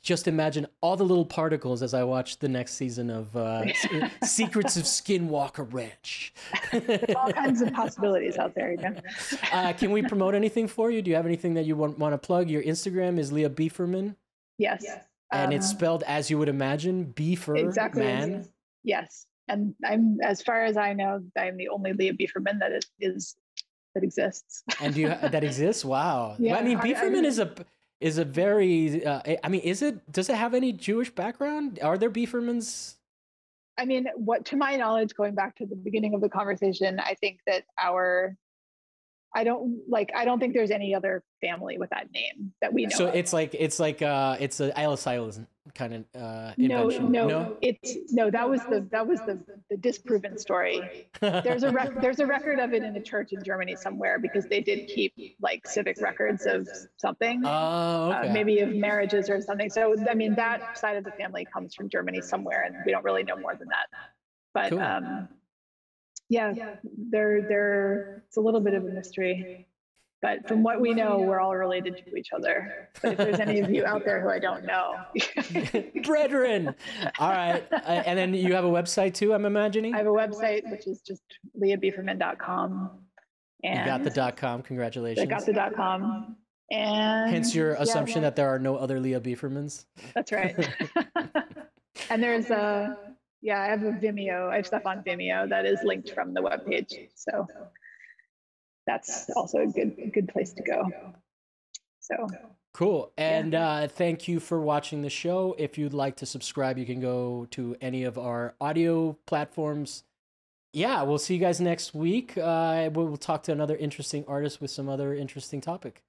just imagine all the little particles as I watch the next season of Secrets of Skinwalker Ranch. There's all kinds of possibilities out there. Can we promote anything for you? Do you have anything that you want to plug? Your Instagram is Leah Beeferman. Yes. And it's spelled as you would imagine, Beeferman. Exactly. Yes. And as far as I know, I'm the only Leah Beeferman that exists. And that exists? Wow. Yeah, I mean, Beeferman is a very, does it have any Jewish background? Are there Beefermans? I mean, to my knowledge, going back to the beginning of the conversation, I think that I don't think there's any other family with that name that we know. So of. it's a Alice Island kind of invention. No, that was the disproven story. There's a record of it in a church in Germany somewhere, because they did keep like civic records of something, maybe of marriages or something. So I mean, that side of the family comes from Germany somewhere, and we don't really know more than that. But cool. They're it's a little bit of a mystery. But from what we know, we're all related to each other. But if there's any of you out there who I don't know. Brethren! All right. And then you have a website too, I'm imagining? I have a website, which is just leahbeeferman.com. And you got the .com. Congratulations. I got the .com. And hence your assumption that there are no other Leah Beefermans? That's right. And there's I have a Vimeo. I have stuff on Vimeo that is linked from the webpage. So that's also a good place to go. So cool. And thank you for watching the show. If you'd like to subscribe, you can go to any of our audio platforms yeah, we'll see you guys next week. We'll talk to another interesting artist with some other interesting topic.